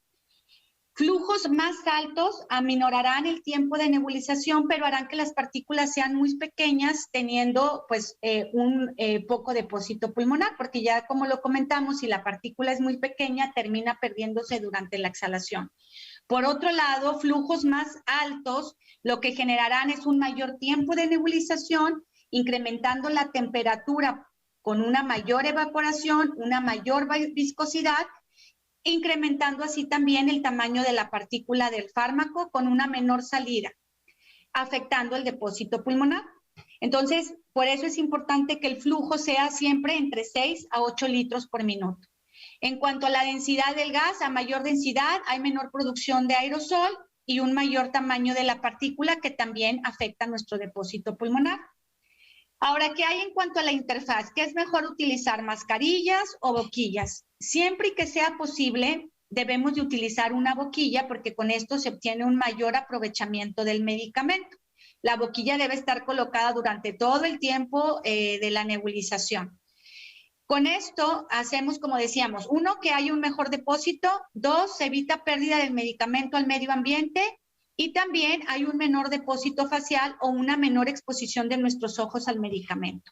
Flujos más altos aminorarán el tiempo de nebulización, pero harán que las partículas sean muy pequeñas, teniendo pues un poco depósito pulmonar, porque ya como lo comentamos, si la partícula es muy pequeña, termina perdiéndose durante la exhalación. Por otro lado, flujos más altos lo que generarán es un mayor tiempo de nebulización incrementando la temperatura con una mayor evaporación, una mayor viscosidad, incrementando así también el tamaño de la partícula del fármaco con una menor salida, afectando el depósito pulmonar. Entonces, por eso es importante que el flujo sea siempre entre 6 a 8 litros por minuto. En cuanto a la densidad del gas, a mayor densidad hay menor producción de aerosol y un mayor tamaño de la partícula que también afecta nuestro depósito pulmonar. Ahora, ¿qué hay en cuanto a la interfaz? ¿Qué es mejor utilizar, mascarillas o boquillas? Siempre y que sea posible, debemos de utilizar una boquilla porque con esto se obtiene un mayor aprovechamiento del medicamento. La boquilla debe estar colocada durante todo el tiempo de la nebulización. Con esto hacemos, como decíamos, 1, que haya un mejor depósito, 2, se evita pérdida del medicamento al medio ambiente y también hay un menor depósito facial o una menor exposición de nuestros ojos al medicamento.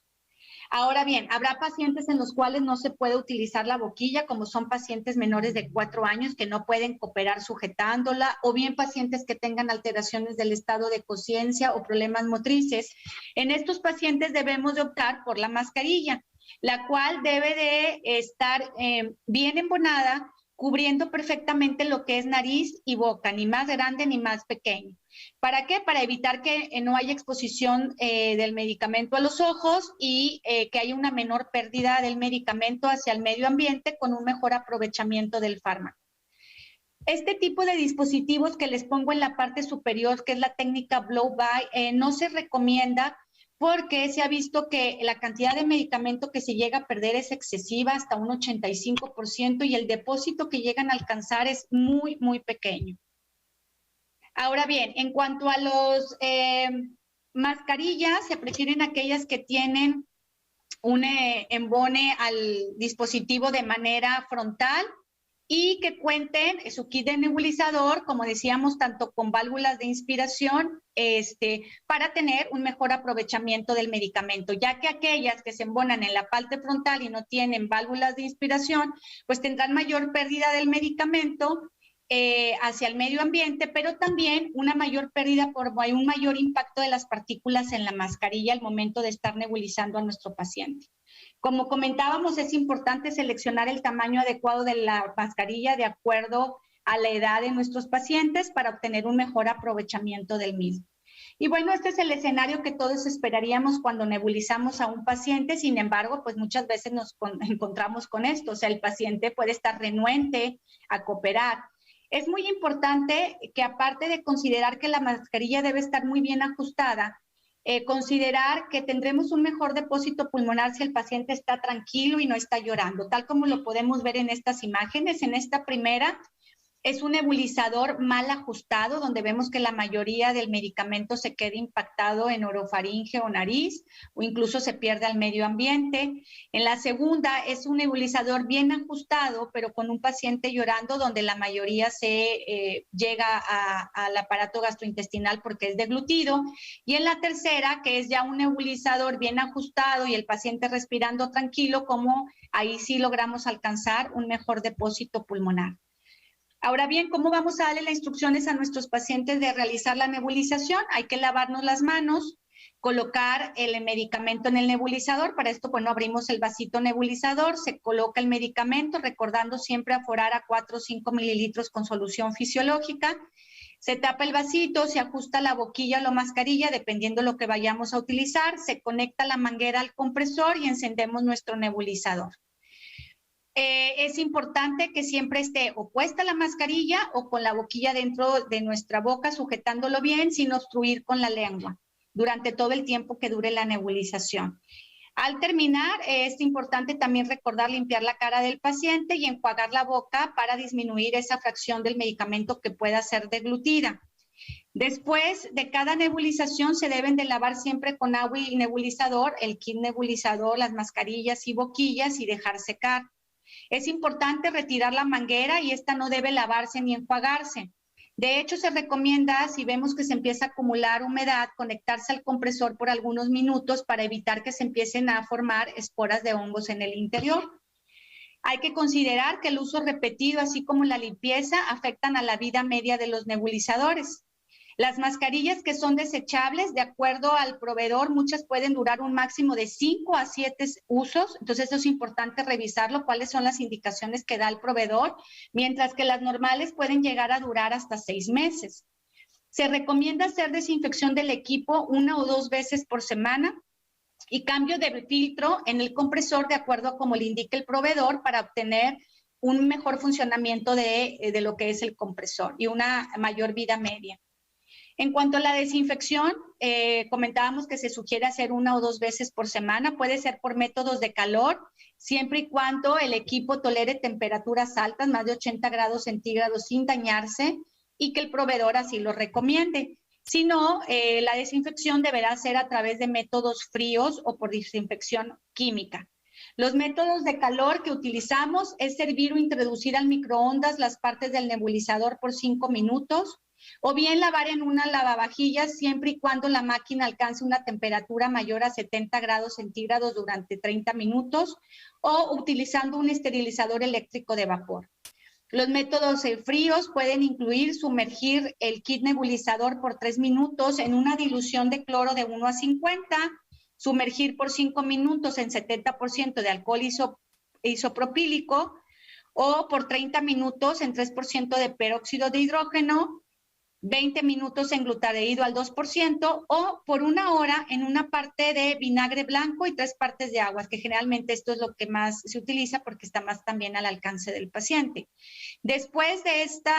Ahora bien, habrá pacientes en los cuales no se puede utilizar la boquilla, como son pacientes menores de 4 años que no pueden cooperar sujetándola, o bien pacientes que tengan alteraciones del estado de conciencia o problemas motrices. En estos pacientes debemos de optar por la mascarilla, la cual debe de estar bien embonada, cubriendo perfectamente lo que es nariz y boca, ni más grande ni más pequeño. ¿Para qué? Para evitar que no haya exposición del medicamento a los ojos y que haya una menor pérdida del medicamento hacia el medio ambiente con un mejor aprovechamiento del fármaco. Este tipo de dispositivos que les pongo en la parte superior, que es la técnica blow-by, no se recomienda porque se ha visto que la cantidad de medicamento que se llega a perder es excesiva, hasta un 85%, y el depósito que llegan a alcanzar es muy, muy pequeño. Ahora bien, en cuanto a los mascarillas, se prefieren aquellas que tienen un embone al dispositivo de manera frontal y que cuenten su kit de nebulizador, como decíamos, tanto con válvulas de inspiración, para tener un mejor aprovechamiento del medicamento, ya que aquellas que se embonan en la parte frontal y no tienen válvulas de inspiración, pues tendrán mayor pérdida del medicamento hacia el medio ambiente, pero también una mayor pérdida por un mayor impacto de las partículas en la mascarilla al momento de estar nebulizando a nuestro paciente. Como comentábamos, es importante seleccionar el tamaño adecuado de la mascarilla de acuerdo a la edad de nuestros pacientes para obtener un mejor aprovechamiento del mismo. Y bueno, este es el escenario que todos esperaríamos cuando nebulizamos a un paciente. Sin embargo, pues muchas veces nos encontramos con esto, o sea, el paciente puede estar renuente a cooperar. Es muy importante que, aparte de considerar que la mascarilla debe estar muy bien ajustada, considerar que tendremos un mejor depósito pulmonar si el paciente está tranquilo y no está llorando, tal como lo podemos ver en estas imágenes. En esta primera es un nebulizador mal ajustado, donde vemos que la mayoría del medicamento se queda impactado en orofaringe o nariz, o incluso se pierde al medio ambiente. En la segunda es un nebulizador bien ajustado, pero con un paciente llorando, donde la mayoría se llega al aparato gastrointestinal porque es deglutido. Y en la tercera, que es ya un nebulizador bien ajustado y el paciente respirando tranquilo, como ahí sí logramos alcanzar un mejor depósito pulmonar. Ahora bien, ¿cómo vamos a darle las instrucciones a nuestros pacientes de realizar la nebulización? Hay que lavarnos las manos, colocar el medicamento en el nebulizador. Para esto, bueno, abrimos el vasito nebulizador, se coloca el medicamento, recordando siempre aforar a 4 o 5 mililitros con solución fisiológica. Se tapa el vasito, se ajusta la boquilla o la mascarilla, dependiendo de lo que vayamos a utilizar. Se conecta la manguera al compresor y encendemos nuestro nebulizador. Es importante que siempre esté o puesta la mascarilla o con la boquilla dentro de nuestra boca, sujetándolo bien sin obstruir con la lengua durante todo el tiempo que dure la nebulización. Al terminar, es importante también recordar limpiar la cara del paciente y enjuagar la boca para disminuir esa fracción del medicamento que pueda ser deglutida. Después de cada nebulización se deben de lavar siempre con agua y nebulizador, el kit nebulizador, las mascarillas y boquillas y dejar secar. Es importante retirar la manguera y esta no debe lavarse ni enjuagarse. De hecho, se recomienda, si vemos que se empieza a acumular humedad, conectarse al compresor por algunos minutos para evitar que se empiecen a formar esporas de hongos en el interior. Hay que considerar que el uso repetido, así como la limpieza, afectan a la vida media de los nebulizadores. Las mascarillas que son desechables, de acuerdo al proveedor, muchas pueden durar un máximo de 5 a 7 usos, entonces eso es importante revisarlo, cuáles son las indicaciones que da el proveedor, mientras que las normales pueden llegar a durar hasta 6 meses. Se recomienda hacer desinfección del equipo 1 o 2 veces por semana y cambio de filtro en el compresor de acuerdo a como le indique el proveedor para obtener un mejor funcionamiento de lo que es el compresor y una mayor vida media. En cuanto a la desinfección, comentábamos que se sugiere hacer 1 o 2 veces por semana, puede ser por métodos de calor, siempre y cuando el equipo tolere temperaturas altas, más de 80 grados centígrados sin dañarse, y que el proveedor así lo recomiende. Si no, la desinfección deberá ser a través de métodos fríos o por desinfección química. Los métodos de calor que utilizamos es servir o introducir al microondas las partes del nebulizador por 5 minutos, o bien lavar en una lavavajillas siempre y cuando la máquina alcance una temperatura mayor a 70 grados centígrados durante 30 minutos, o utilizando un esterilizador eléctrico de vapor. Los métodos fríos pueden incluir sumergir el kit nebulizador por 3 minutos en una dilución de cloro de 1 a 50, sumergir por 5 minutos en 70% de alcohol isopropílico o por 30 minutos en 3% de peróxido de hidrógeno, 20 minutos en glutaldehído al 2% o por 1 hora en una parte de vinagre blanco y 3 partes de agua, que generalmente esto es lo que más se utiliza porque está más también al alcance del paciente. Después de este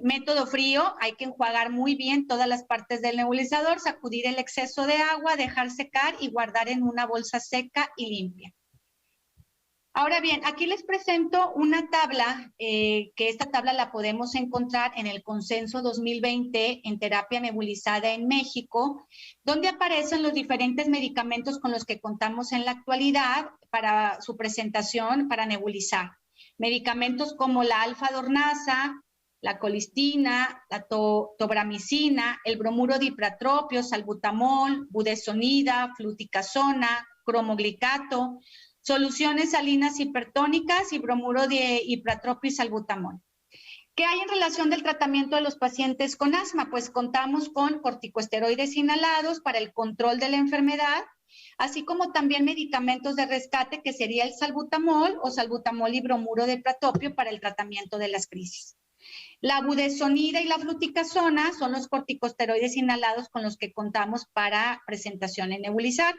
método frío, hay que enjuagar muy bien todas las partes del nebulizador, sacudir el exceso de agua, dejar secar y guardar en una bolsa seca y limpia. Ahora bien, aquí les presento una tabla, que esta tabla la podemos encontrar en el Consenso 2020 en terapia nebulizada en México, donde aparecen los diferentes medicamentos con los que contamos en la actualidad para su presentación para nebulizar. Medicamentos como la alfa-dornasa, la colistina, la tobramicina, el bromuro dipratropio, salbutamol, budesonida, fluticasona, cromoglicato, soluciones salinas hipertónicas y bromuro de ipratropio y salbutamol. ¿Qué hay en relación del tratamiento de los pacientes con asma? Pues contamos con corticosteroides inhalados para el control de la enfermedad, así como también medicamentos de rescate que sería el salbutamol o salbutamol y bromuro de ipratropio para el tratamiento de las crisis. La budesonida y la fluticasona son los corticosteroides inhalados con los que contamos para presentación en nebulizar.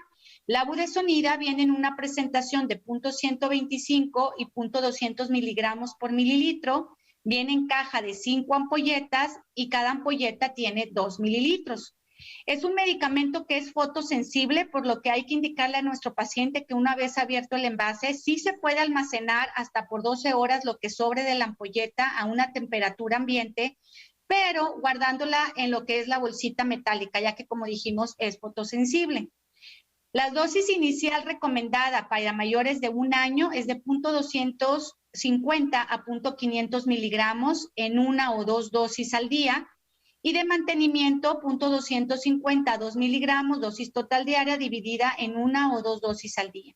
La budesonida viene en una presentación de 0.125 y 0.200 miligramos por mililitro, viene en caja de 5 ampolletas y cada ampolleta tiene 2 mililitros. Es un medicamento que es fotosensible, por lo que hay que indicarle a nuestro paciente que una vez abierto el envase, sí se puede almacenar hasta por 12 horas lo que sobre de la ampolleta a una temperatura ambiente, pero guardándola en lo que es la bolsita metálica, ya que como dijimos es fotosensible. La dosis inicial recomendada para mayores de 1 año es de 0.250 a 0.500 miligramos en 1 o 2 dosis al día, y de mantenimiento 0.250 a 2 miligramos, dosis total diaria dividida en 1 o 2 dosis al día.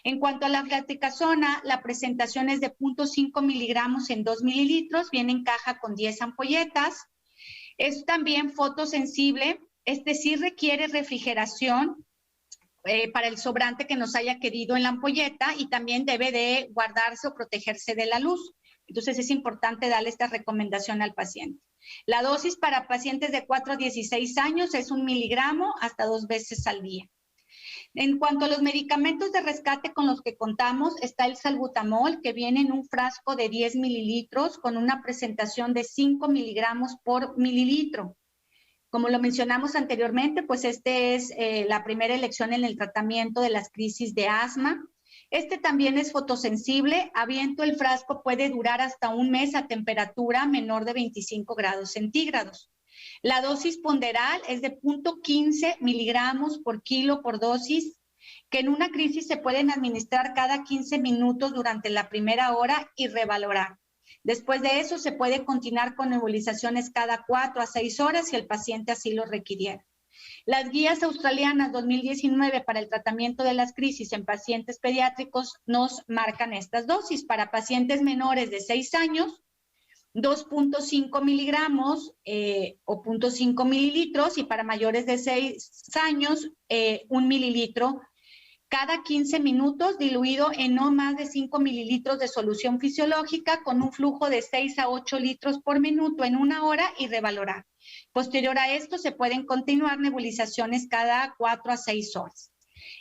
En cuanto a la fluticasona, la presentación es de 0.5 miligramos en 2 mililitros, viene en caja con 10 ampolletas. Es también fotosensible, sí requiere refrigeración para el sobrante que nos haya quedado en la ampolleta y también debe de guardarse o protegerse de la luz. Entonces es importante darle esta recomendación al paciente. La dosis para pacientes de 4 a 16 años es 1 miligramo hasta 2 veces al día. En cuanto a los medicamentos de rescate con los que contamos, está el salbutamol, que viene en un frasco de 10 mililitros con una presentación de 5 miligramos por mililitro. Como lo mencionamos anteriormente, pues este es la primera elección en el tratamiento de las crisis de asma. Este también es fotosensible, abierto el frasco puede durar hasta 1 mes a temperatura menor de 25 grados centígrados. La dosis ponderal es de 0.15 miligramos por kilo por dosis, que en una crisis se pueden administrar cada 15 minutos durante la primera hora y revalorar. Después de eso se puede continuar con nebulizaciones cada 4 a 6 horas si el paciente así lo requiriera. Las guías australianas 2019 para el tratamiento de las crisis en pacientes pediátricos nos marcan estas dosis. Para pacientes menores de 6 años, 2.5 miligramos o 0.5 mililitros, y para mayores de 6 años, 1 mililitro cada 15 minutos, diluido en no más de 5 mililitros de solución fisiológica con un flujo de 6 a 8 litros por minuto en 1 hora y revalorar. Posterior a esto, se pueden continuar nebulizaciones cada 4 a 6 horas.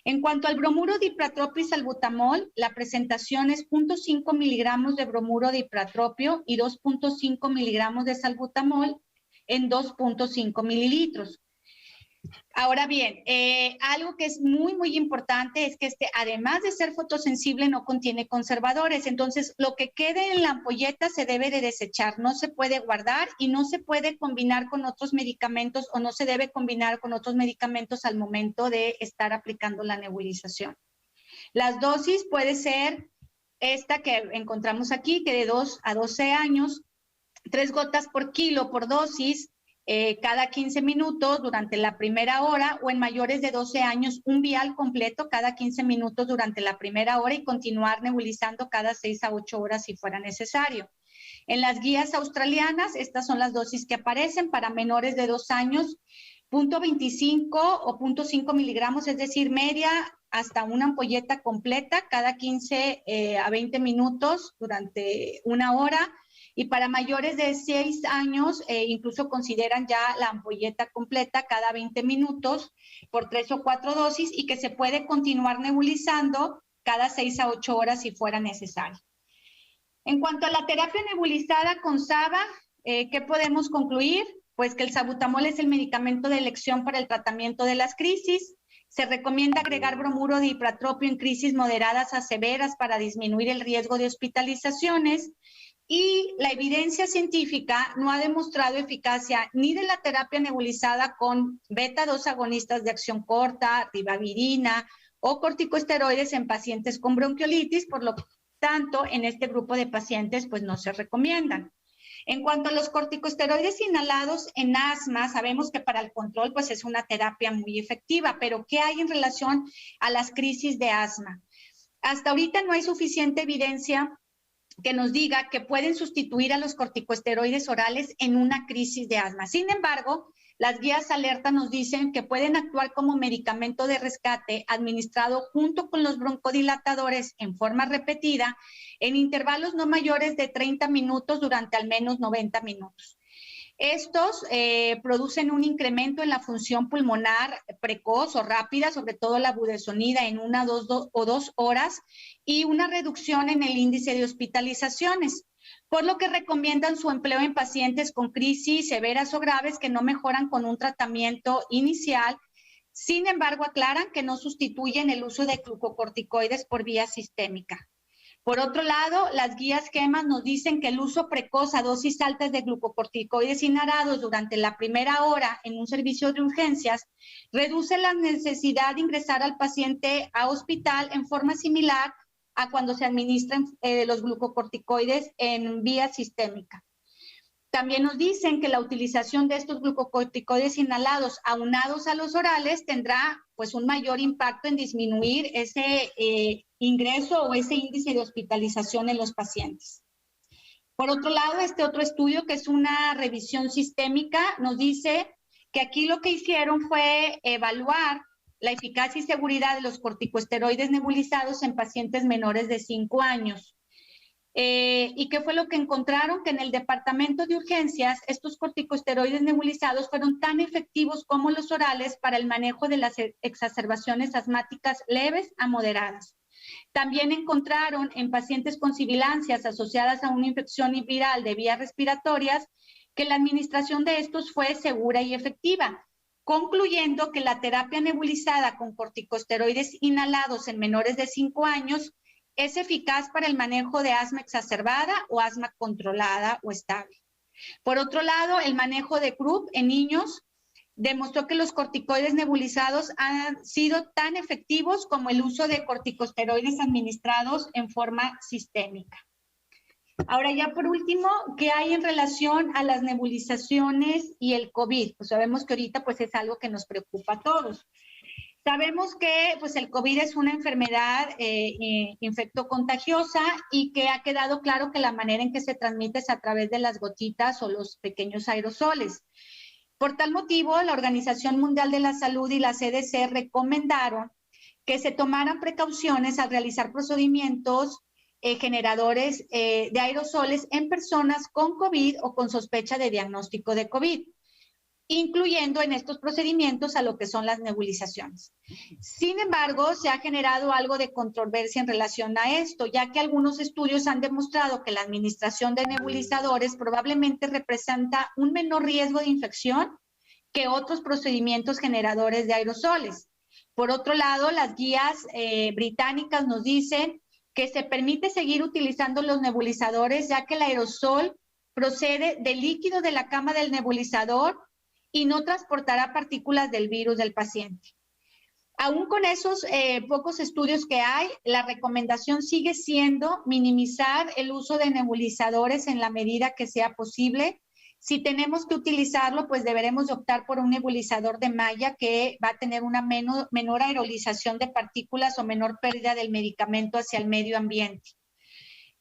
En cuanto al bromuro de ipratropio y salbutamol, la presentación es 0.5 miligramos de bromuro de ipratropio y 2.5 miligramos de salbutamol en 2.5 mililitros. Ahora bien, algo que es muy, muy importante es que además de ser fotosensible, no contiene conservadores. Entonces, lo que quede en la ampolleta se debe de desechar, no se puede guardar y no se puede combinar con otros medicamentos, o no se debe combinar con otros medicamentos al momento de estar aplicando la nebulización. Las dosis puede ser esta que encontramos aquí, que de 2 a 12 años, 3 gotas por kilo por dosis, cada 15 minutos durante la primera hora, o en mayores de 12 años, un vial completo cada 15 minutos durante la primera hora, y continuar nebulizando cada 6 a 8 horas si fuera necesario. En las guías australianas, estas son las dosis que aparecen para menores de 2 años, 0.25 o 0.5 miligramos, es decir, media hasta una ampolleta completa cada 15 a 20 minutos durante 1 hora. Y para mayores de 6 años, incluso consideran ya la ampolleta completa cada 20 minutos por 3 o 4 dosis, y que se puede continuar nebulizando cada 6 a 8 horas si fuera necesario. En cuanto a la terapia nebulizada con SABA, ¿qué podemos concluir? Pues que el salbutamol es el medicamento de elección para el tratamiento de las crisis. Se recomienda agregar bromuro de ipratropio en crisis moderadas a severas para disminuir el riesgo de hospitalizaciones. Y la evidencia científica no ha demostrado eficacia ni de la terapia nebulizada con beta-2 agonistas de acción corta, ribavirina o corticosteroides en pacientes con bronquiolitis, por lo tanto, en este grupo de pacientes pues no se recomiendan. En cuanto a los corticosteroides inhalados en asma, sabemos que para el control pues es una terapia muy efectiva, pero ¿qué hay en relación a las crisis de asma? Hasta ahorita no hay suficiente evidencia que nos diga que pueden sustituir a los corticosteroides orales en una crisis de asma. Sin embargo, las guías alerta nos dicen que pueden actuar como medicamento de rescate administrado junto con los broncodilatadores en forma repetida en intervalos no mayores de 30 minutos durante al menos 90 minutos. Estos producen un incremento en la función pulmonar precoz o rápida, sobre todo la budesonida en 1 o 2 horas, y una reducción en el índice de hospitalizaciones, por lo que recomiendan su empleo en pacientes con crisis severas o graves que no mejoran con un tratamiento inicial. Sin embargo, aclaran que no sustituyen el uso de glucocorticoides por vía sistémica. Por otro lado, las guías GEMAS nos dicen que el uso precoz a dosis altas de glucocorticoides inhalados durante la primera hora en un servicio de urgencias reduce la necesidad de ingresar al paciente a hospital en forma similar a cuando se administran los glucocorticoides en vía sistémica. También nos dicen que la utilización de estos glucocorticoides inhalados aunados a los orales tendrá pues un mayor impacto en disminuir ese ingreso o ese índice de hospitalización en los pacientes. Por otro lado, este otro estudio, que es una revisión sistémica, nos dice que aquí lo que hicieron fue evaluar la eficacia y seguridad de los corticosteroides nebulizados en pacientes menores de 5 años. ¿Y qué fue lo que encontraron? Que en el departamento de urgencias estos corticosteroides nebulizados fueron tan efectivos como los orales para el manejo de las exacerbaciones asmáticas leves a moderadas. También encontraron en pacientes con sibilancias asociadas a una infección viral de vías respiratorias que la administración de estos fue segura y efectiva, concluyendo que la terapia nebulizada con corticosteroides inhalados en menores de 5 años es eficaz para el manejo de asma exacerbada o asma controlada o estable. Por otro lado, el manejo de croup en niños demostró que los corticoides nebulizados han sido tan efectivos como el uso de corticosteroides administrados en forma sistémica. Ahora ya por último, ¿qué hay en relación a las nebulizaciones y el COVID? Pues sabemos que ahorita pues es algo que nos preocupa a todos. Sabemos que pues, el COVID es una enfermedad infectocontagiosa y que ha quedado claro que la manera en que se transmite es a través de las gotitas o los pequeños aerosoles. Por tal motivo, la Organización Mundial de la Salud y la CDC recomendaron que se tomaran precauciones al realizar procedimientos generadores de aerosoles en personas con COVID o con sospecha de diagnóstico de COVID, incluyendo en estos procedimientos a lo que son las nebulizaciones. Sin embargo, se ha generado algo de controversia en relación a esto, ya que algunos estudios han demostrado que la administración de nebulizadores probablemente representa un menor riesgo de infección que otros procedimientos generadores de aerosoles. Por otro lado, las guías británicas nos dicen que se permite seguir utilizando los nebulizadores, ya que el aerosol procede del líquido de la cama del nebulizador y no transportará partículas del virus del paciente. Aún con esos pocos estudios que hay, la recomendación sigue siendo minimizar el uso de nebulizadores en la medida que sea posible. Si tenemos que utilizarlo, pues deberemos optar por un nebulizador de malla que va a tener una menor aerolización de partículas o menor pérdida del medicamento hacia el medio ambiente.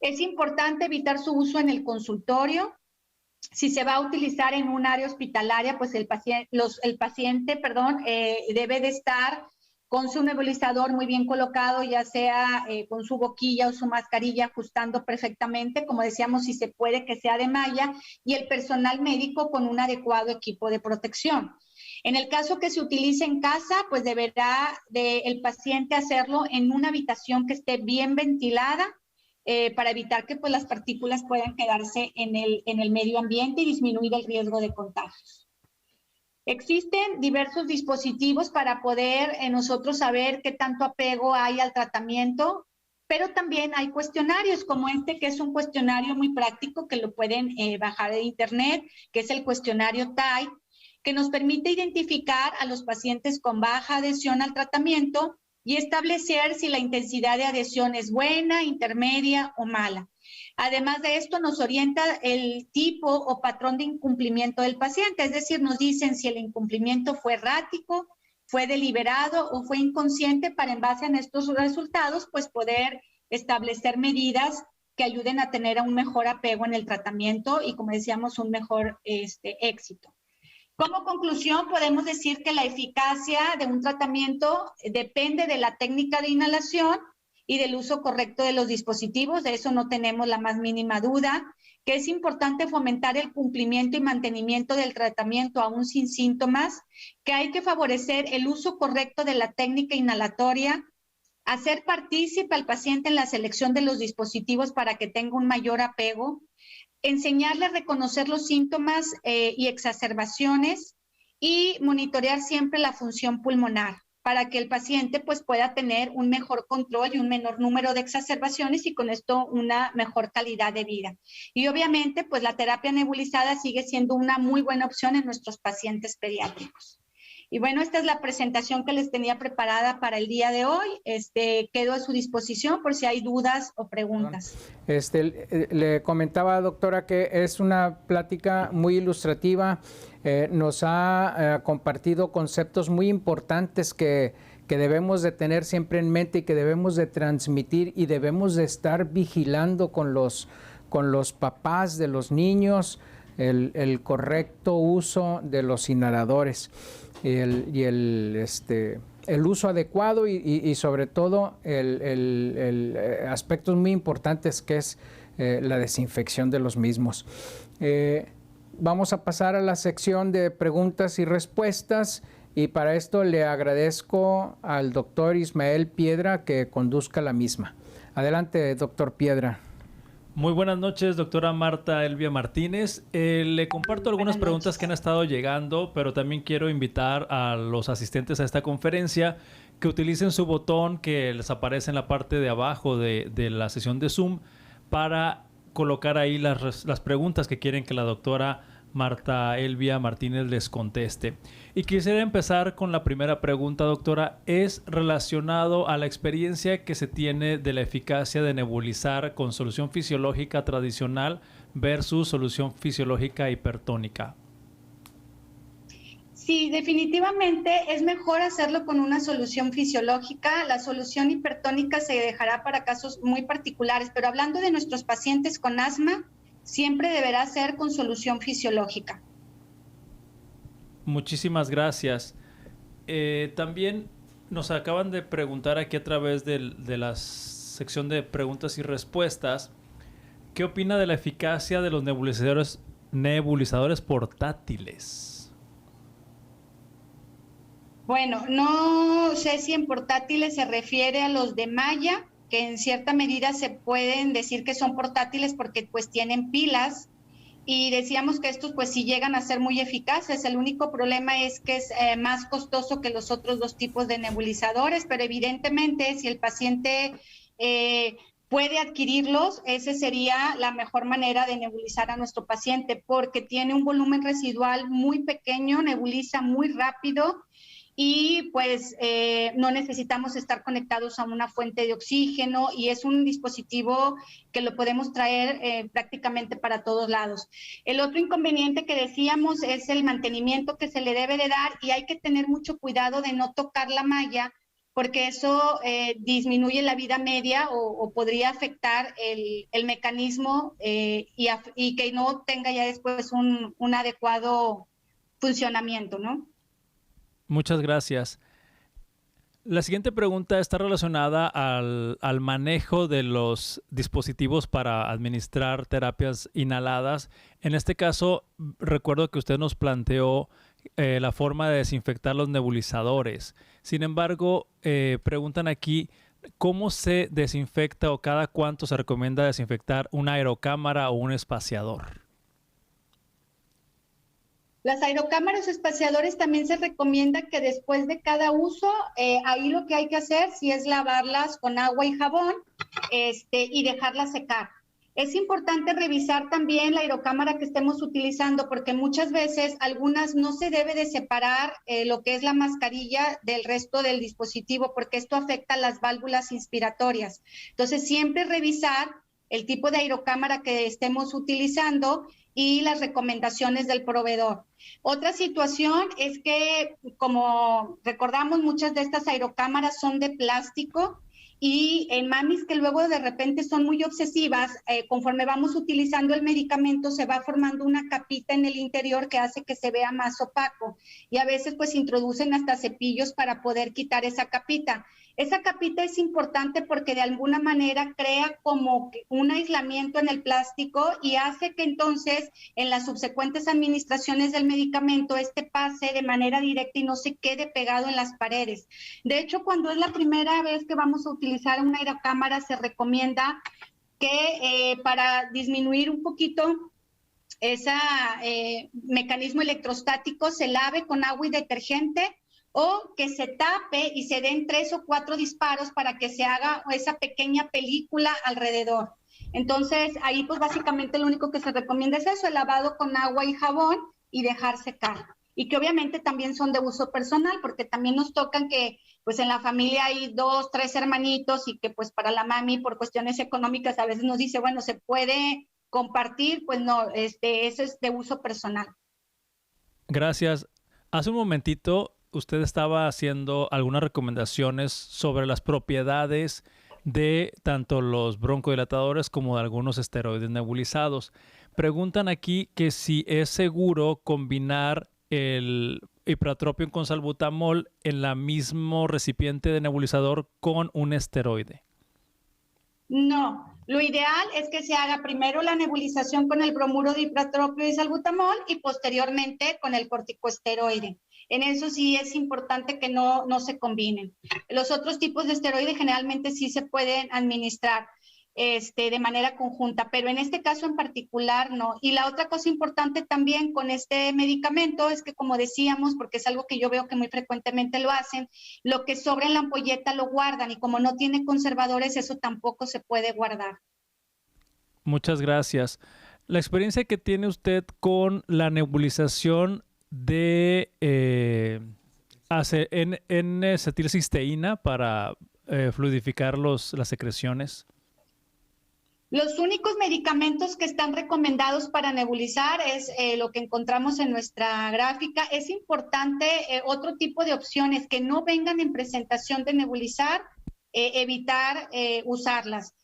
Es importante evitar su uso en el consultorio. Si se va a utilizar en un área hospitalaria, pues el paciente debe de estar con su nebulizador muy bien colocado, ya sea con su boquilla o su mascarilla ajustando perfectamente, como decíamos, si se puede que sea de malla, y el personal médico con un adecuado equipo de protección. En el caso que se utilice en casa, pues deberá el paciente hacerlo en una habitación que esté bien ventilada, para evitar que pues, las partículas puedan quedarse en el medio ambiente y disminuir el riesgo de contagios. Existen diversos dispositivos para poder nosotros saber qué tanto apego hay al tratamiento, pero también hay cuestionarios como este, que es un cuestionario muy práctico que lo pueden bajar de internet, que es el cuestionario TAI, que nos permite identificar a los pacientes con baja adhesión al tratamiento y establecer si la intensidad de adhesión es buena, intermedia o mala. Además de esto, nos orienta el tipo o patrón de incumplimiento del paciente, es decir, nos dicen si el incumplimiento fue errático, fue deliberado o fue inconsciente, para en base a estos resultados, pues poder establecer medidas que ayuden a tener un mejor apego en el tratamiento y, como decíamos, un mejor éxito. Como conclusión, podemos decir que la eficacia de un tratamiento depende de la técnica de inhalación y del uso correcto de los dispositivos. De eso no tenemos la más mínima duda, que es importante fomentar el cumplimiento y mantenimiento del tratamiento aún sin síntomas, que hay que favorecer el uso correcto de la técnica inhalatoria, hacer partícipe al paciente en la selección de los dispositivos para que tenga un mayor apego, enseñarle a reconocer los síntomas y exacerbaciones y monitorear siempre la función pulmonar para que el paciente pues, pueda tener un mejor control y un menor número de exacerbaciones y con esto una mejor calidad de vida. Y obviamente pues, la terapia nebulizada sigue siendo una muy buena opción en nuestros pacientes pediátricos. Y bueno, esta es la presentación que les tenía preparada para el día de hoy. Quedo a su disposición por si hay dudas o preguntas. Le comentaba, doctora, que es una plática muy ilustrativa. Nos ha compartido conceptos muy importantes que debemos de tener siempre en mente y que debemos de transmitir y debemos de estar vigilando con los papás de los niños, el correcto uso de los inhaladores. El uso adecuado y sobre todo aspectos muy importantes que es la desinfección de los mismos. Vamos a pasar a la sección de preguntas y respuestas y para esto le agradezco al doctor Ismael Piedra que conduzca la misma. Adelante, doctor Piedra. Muy buenas noches, doctora Marta Elvia Martínez. Le comparto algunas preguntas que han estado llegando, pero también quiero invitar a los asistentes a esta conferencia que utilicen su botón que les aparece en la parte de abajo de la sesión de Zoom para colocar ahí las preguntas que quieren que la doctora Marta Elvia Martínez les conteste. Y quisiera empezar con la primera pregunta, doctora. Es relacionado a la experiencia que se tiene de la eficacia de nebulizar con solución fisiológica tradicional versus solución fisiológica hipertónica. Sí, definitivamente es mejor hacerlo con una solución fisiológica. La solución hipertónica se dejará para casos muy particulares, pero hablando de nuestros pacientes con asma, siempre deberá ser con solución fisiológica. Muchísimas gracias. También nos acaban de preguntar aquí a través de la sección de preguntas y respuestas, ¿qué opina de la eficacia de los nebulizadores portátiles? Bueno, no sé si en portátiles se refiere a los de malla, que en cierta medida se pueden decir que son portátiles porque pues tienen pilas, y decíamos que estos pues sí llegan a ser muy eficaces. El único problema es que es más costoso que los otros dos tipos de nebulizadores, pero evidentemente si el paciente puede adquirirlos, esa sería la mejor manera de nebulizar a nuestro paciente, porque tiene un volumen residual muy pequeño, nebuliza muy rápido, y pues no necesitamos estar conectados a una fuente de oxígeno, y es un dispositivo que lo podemos traer prácticamente para todos lados. El otro inconveniente que decíamos es el mantenimiento que se le debe de dar, y hay que tener mucho cuidado de no tocar la malla, porque eso disminuye la vida media o podría afectar el mecanismo y que no tenga ya después un adecuado funcionamiento, ¿no? Muchas gracias. La siguiente pregunta está relacionada al manejo de los dispositivos para administrar terapias inhaladas. En este caso, recuerdo que usted nos planteó la forma de desinfectar los nebulizadores. Sin embargo, preguntan aquí, ¿cómo se desinfecta o cada cuánto se recomienda desinfectar una aerocámara o un espaciador? Las aerocámaras espaciadores también se recomienda que después de cada uso, ahí lo que hay que hacer sí es lavarlas con agua y jabón y dejarlas secar. Es importante revisar también la aerocámara que estemos utilizando, porque muchas veces algunas no se debe de separar lo que es la mascarilla del resto del dispositivo, porque esto afecta las válvulas inspiratorias. Entonces, siempre revisar el tipo de aerocámara que estemos utilizando y las recomendaciones del proveedor. Otra situación es que, como recordamos, muchas de estas aerocámaras son de plástico, y en mamis que luego de repente son muy obsesivas, conforme vamos utilizando el medicamento se va formando una capita en el interior que hace que se vea más opaco, y a veces pues introducen hasta cepillos para poder quitar esa capita. Esa capita es importante porque de alguna manera crea como un aislamiento en el plástico y hace que entonces en las subsecuentes administraciones del medicamento este pase de manera directa y no se quede pegado en las paredes. De hecho, cuando es la primera vez que vamos a utilizar una aerocámara, se recomienda que para disminuir un poquito ese mecanismo electrostático se lave con agua y detergente, o que se tape y se den 3 o 4 disparos para que se haga esa pequeña película alrededor. Entonces, ahí pues básicamente lo único que se recomienda es eso, el lavado con agua y jabón y dejar secar. Y que obviamente también son de uso personal, porque también nos tocan que pues en la familia hay 2, 3 hermanitos, y que pues para la mami por cuestiones económicas a veces nos dice, bueno, se puede compartir, pues no, eso es de uso personal. Gracias. Hace un momentito usted estaba haciendo algunas recomendaciones sobre las propiedades de tanto los broncodilatadores como de algunos esteroides nebulizados. Preguntan aquí que si es seguro combinar el ipratropium con salbutamol en el mismo recipiente de nebulizador con un esteroide. No, lo ideal es que se haga primero la nebulización con el bromuro de ipratropio y salbutamol y posteriormente con el corticosteroide. En eso sí es importante que no se combinen. Los otros tipos de esteroides generalmente sí se pueden administrar de manera conjunta, pero en este caso en particular no. Y la otra cosa importante también con este medicamento es que, como decíamos, porque es algo que yo veo que muy frecuentemente lo hacen, lo que sobra en la ampolleta lo guardan, y como no tiene conservadores, eso tampoco se puede guardar. Muchas gracias. La experiencia que tiene usted con la nebulización de N-acetilcisteína para fluidificar las secreciones. Los únicos medicamentos que están recomendados para nebulizar es lo que encontramos en nuestra gráfica. Es importante otro tipo de opciones que no vengan en presentación de nebulizar, evitar usarlas.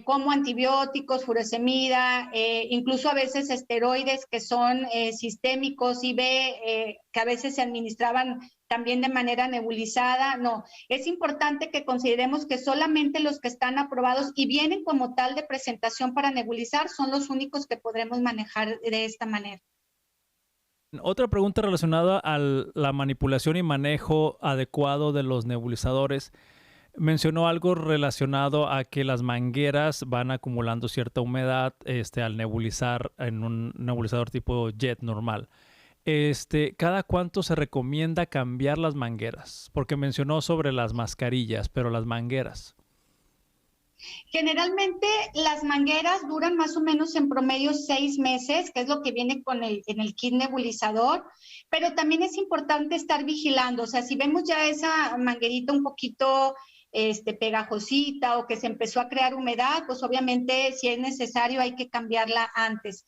Como antibióticos, furosemida, incluso a veces esteroides que son sistémicos, IV, que a veces se administraban también de manera nebulizada. No, es importante que consideremos que solamente los que están aprobados y vienen como tal de presentación para nebulizar son los únicos que podremos manejar de esta manera. Otra pregunta relacionada a la manipulación y manejo adecuado de los nebulizadores. Mencionó algo relacionado a que las mangueras van acumulando cierta humedad al nebulizar en un nebulizador tipo jet normal. ¿Cada cuánto se recomienda cambiar las mangueras? Porque mencionó sobre las mascarillas, pero las mangueras. Generalmente las mangueras duran más o menos en promedio 6 meses, que es lo que viene en el kit nebulizador, pero también es importante estar vigilando. O sea, si vemos ya esa manguerita un poquito pegajosita o que se empezó a crear humedad, pues obviamente si es necesario hay que cambiarla antes.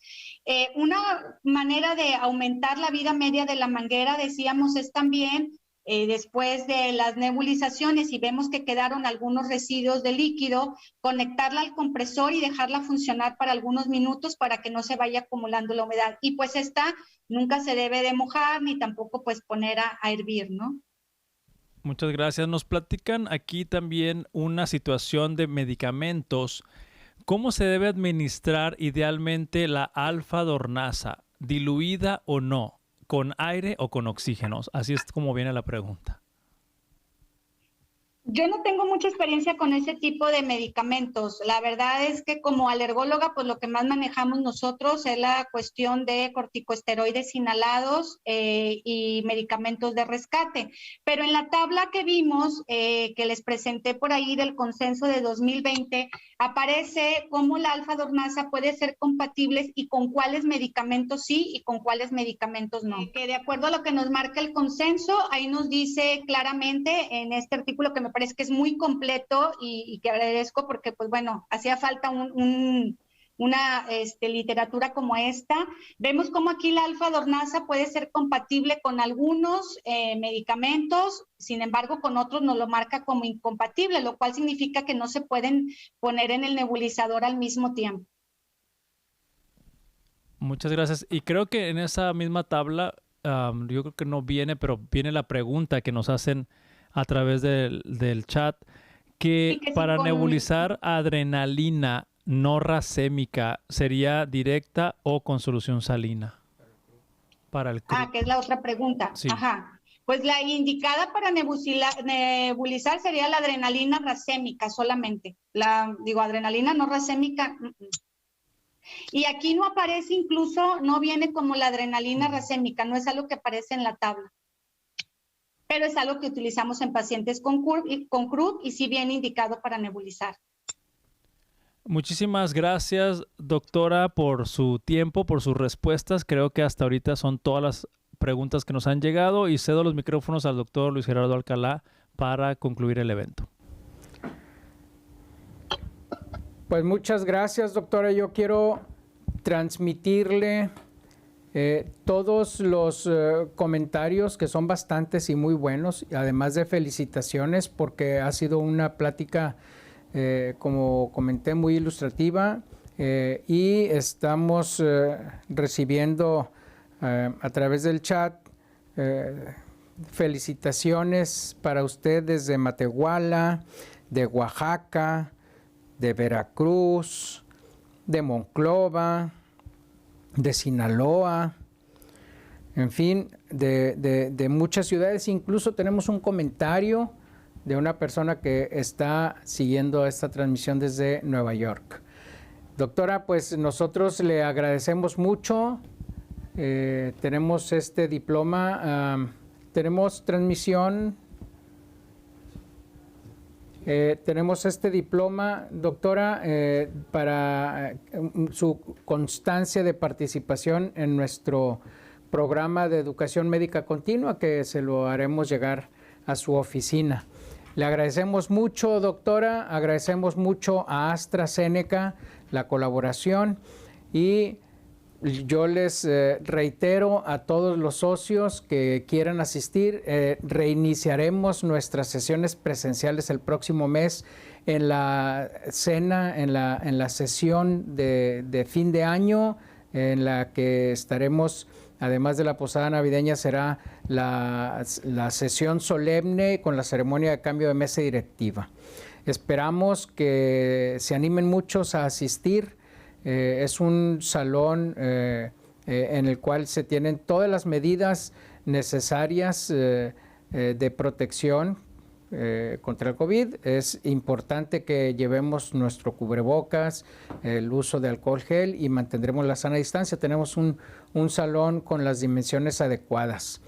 Una manera de aumentar la vida media de la manguera, decíamos, es también después de las nebulizaciones y vemos que quedaron algunos residuos de líquido, conectarla al compresor y dejarla funcionar para algunos minutos para que no se vaya acumulando la humedad. Y pues esta nunca se debe de mojar ni tampoco pues poner a hervir, ¿no? Muchas gracias. Nos platican aquí también una situación de medicamentos. ¿Cómo se debe administrar idealmente la alfa-dornasa? ¿Diluida o no? ¿Con aire o con oxígenos? Así es como viene la pregunta. Yo no tengo mucha experiencia con ese tipo de medicamentos. La verdad es que como alergóloga, pues lo que más manejamos nosotros es la cuestión de corticosteroides inhalados y medicamentos de rescate. Pero en la tabla que vimos, que les presenté por ahí del consenso de 2020, aparece cómo la alfa-dornasa puede ser compatible y con cuáles medicamentos sí y con cuáles medicamentos no. Que de acuerdo a lo que nos marca el consenso, ahí nos dice claramente en este artículo que me parece que es muy completo y que agradezco porque, pues bueno, hacía falta una literatura como esta. Vemos cómo aquí la alfa-dornasa puede ser compatible con algunos medicamentos, sin embargo, con otros nos lo marca como incompatible, lo cual significa que no se pueden poner en el nebulizador al mismo tiempo. Muchas gracias. Y creo que en esa misma tabla, yo creo que no viene, pero viene la pregunta que nos hacen a través del chat, que para nebulizar adrenalina no racémica, ¿sería directa o con solución salina? Para el que es la otra pregunta. Sí. Ajá. Pues la indicada para nebulizar sería la adrenalina racémica solamente. Adrenalina no racémica. Y aquí no aparece, incluso no viene como la adrenalina racémica, no es algo que aparece en la tabla. Pero es algo que utilizamos en pacientes con CRUD y sí viene indicado para nebulizar. Muchísimas gracias, doctora, por su tiempo, por sus respuestas. Creo que hasta ahorita son todas las preguntas que nos han llegado y cedo los micrófonos al doctor Luis Gerardo Alcalá para concluir el evento. Pues muchas gracias, doctora. Yo quiero transmitirle todos los comentarios, que son bastantes y muy buenos, además de felicitaciones, porque ha sido una plática, como comenté, muy ilustrativa, y estamos recibiendo a través del chat felicitaciones para usted desde Matehuala, de Oaxaca, de Veracruz, de Monclova, de Sinaloa, en fin, de muchas ciudades. Incluso tenemos un comentario de una persona que está siguiendo esta transmisión desde Nueva York. Doctora, pues nosotros le agradecemos mucho. Tenemos este diploma, tenemos transmisión. Tenemos este diploma, doctora, para su constancia de participación en nuestro programa de educación médica continua, que se lo haremos llegar a su oficina. Le agradecemos mucho, doctora, agradecemos mucho a AstraZeneca la colaboración y yo les reitero a todos los socios que quieran asistir, reiniciaremos nuestras sesiones presenciales el próximo mes en la cena, en la sesión de fin de año, en la que estaremos, además de la posada navideña, será la sesión solemne con la ceremonia de cambio de mesa directiva. Esperamos que se animen muchos a asistir. Es un salón en el cual se tienen todas las medidas necesarias de protección contra el COVID. Es importante que llevemos nuestro cubrebocas, el uso de alcohol gel y mantendremos la sana distancia. Tenemos un salón con las dimensiones adecuadas.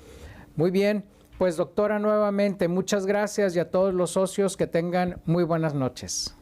Muy bien, pues doctora, nuevamente muchas gracias y a todos los socios que tengan muy buenas noches.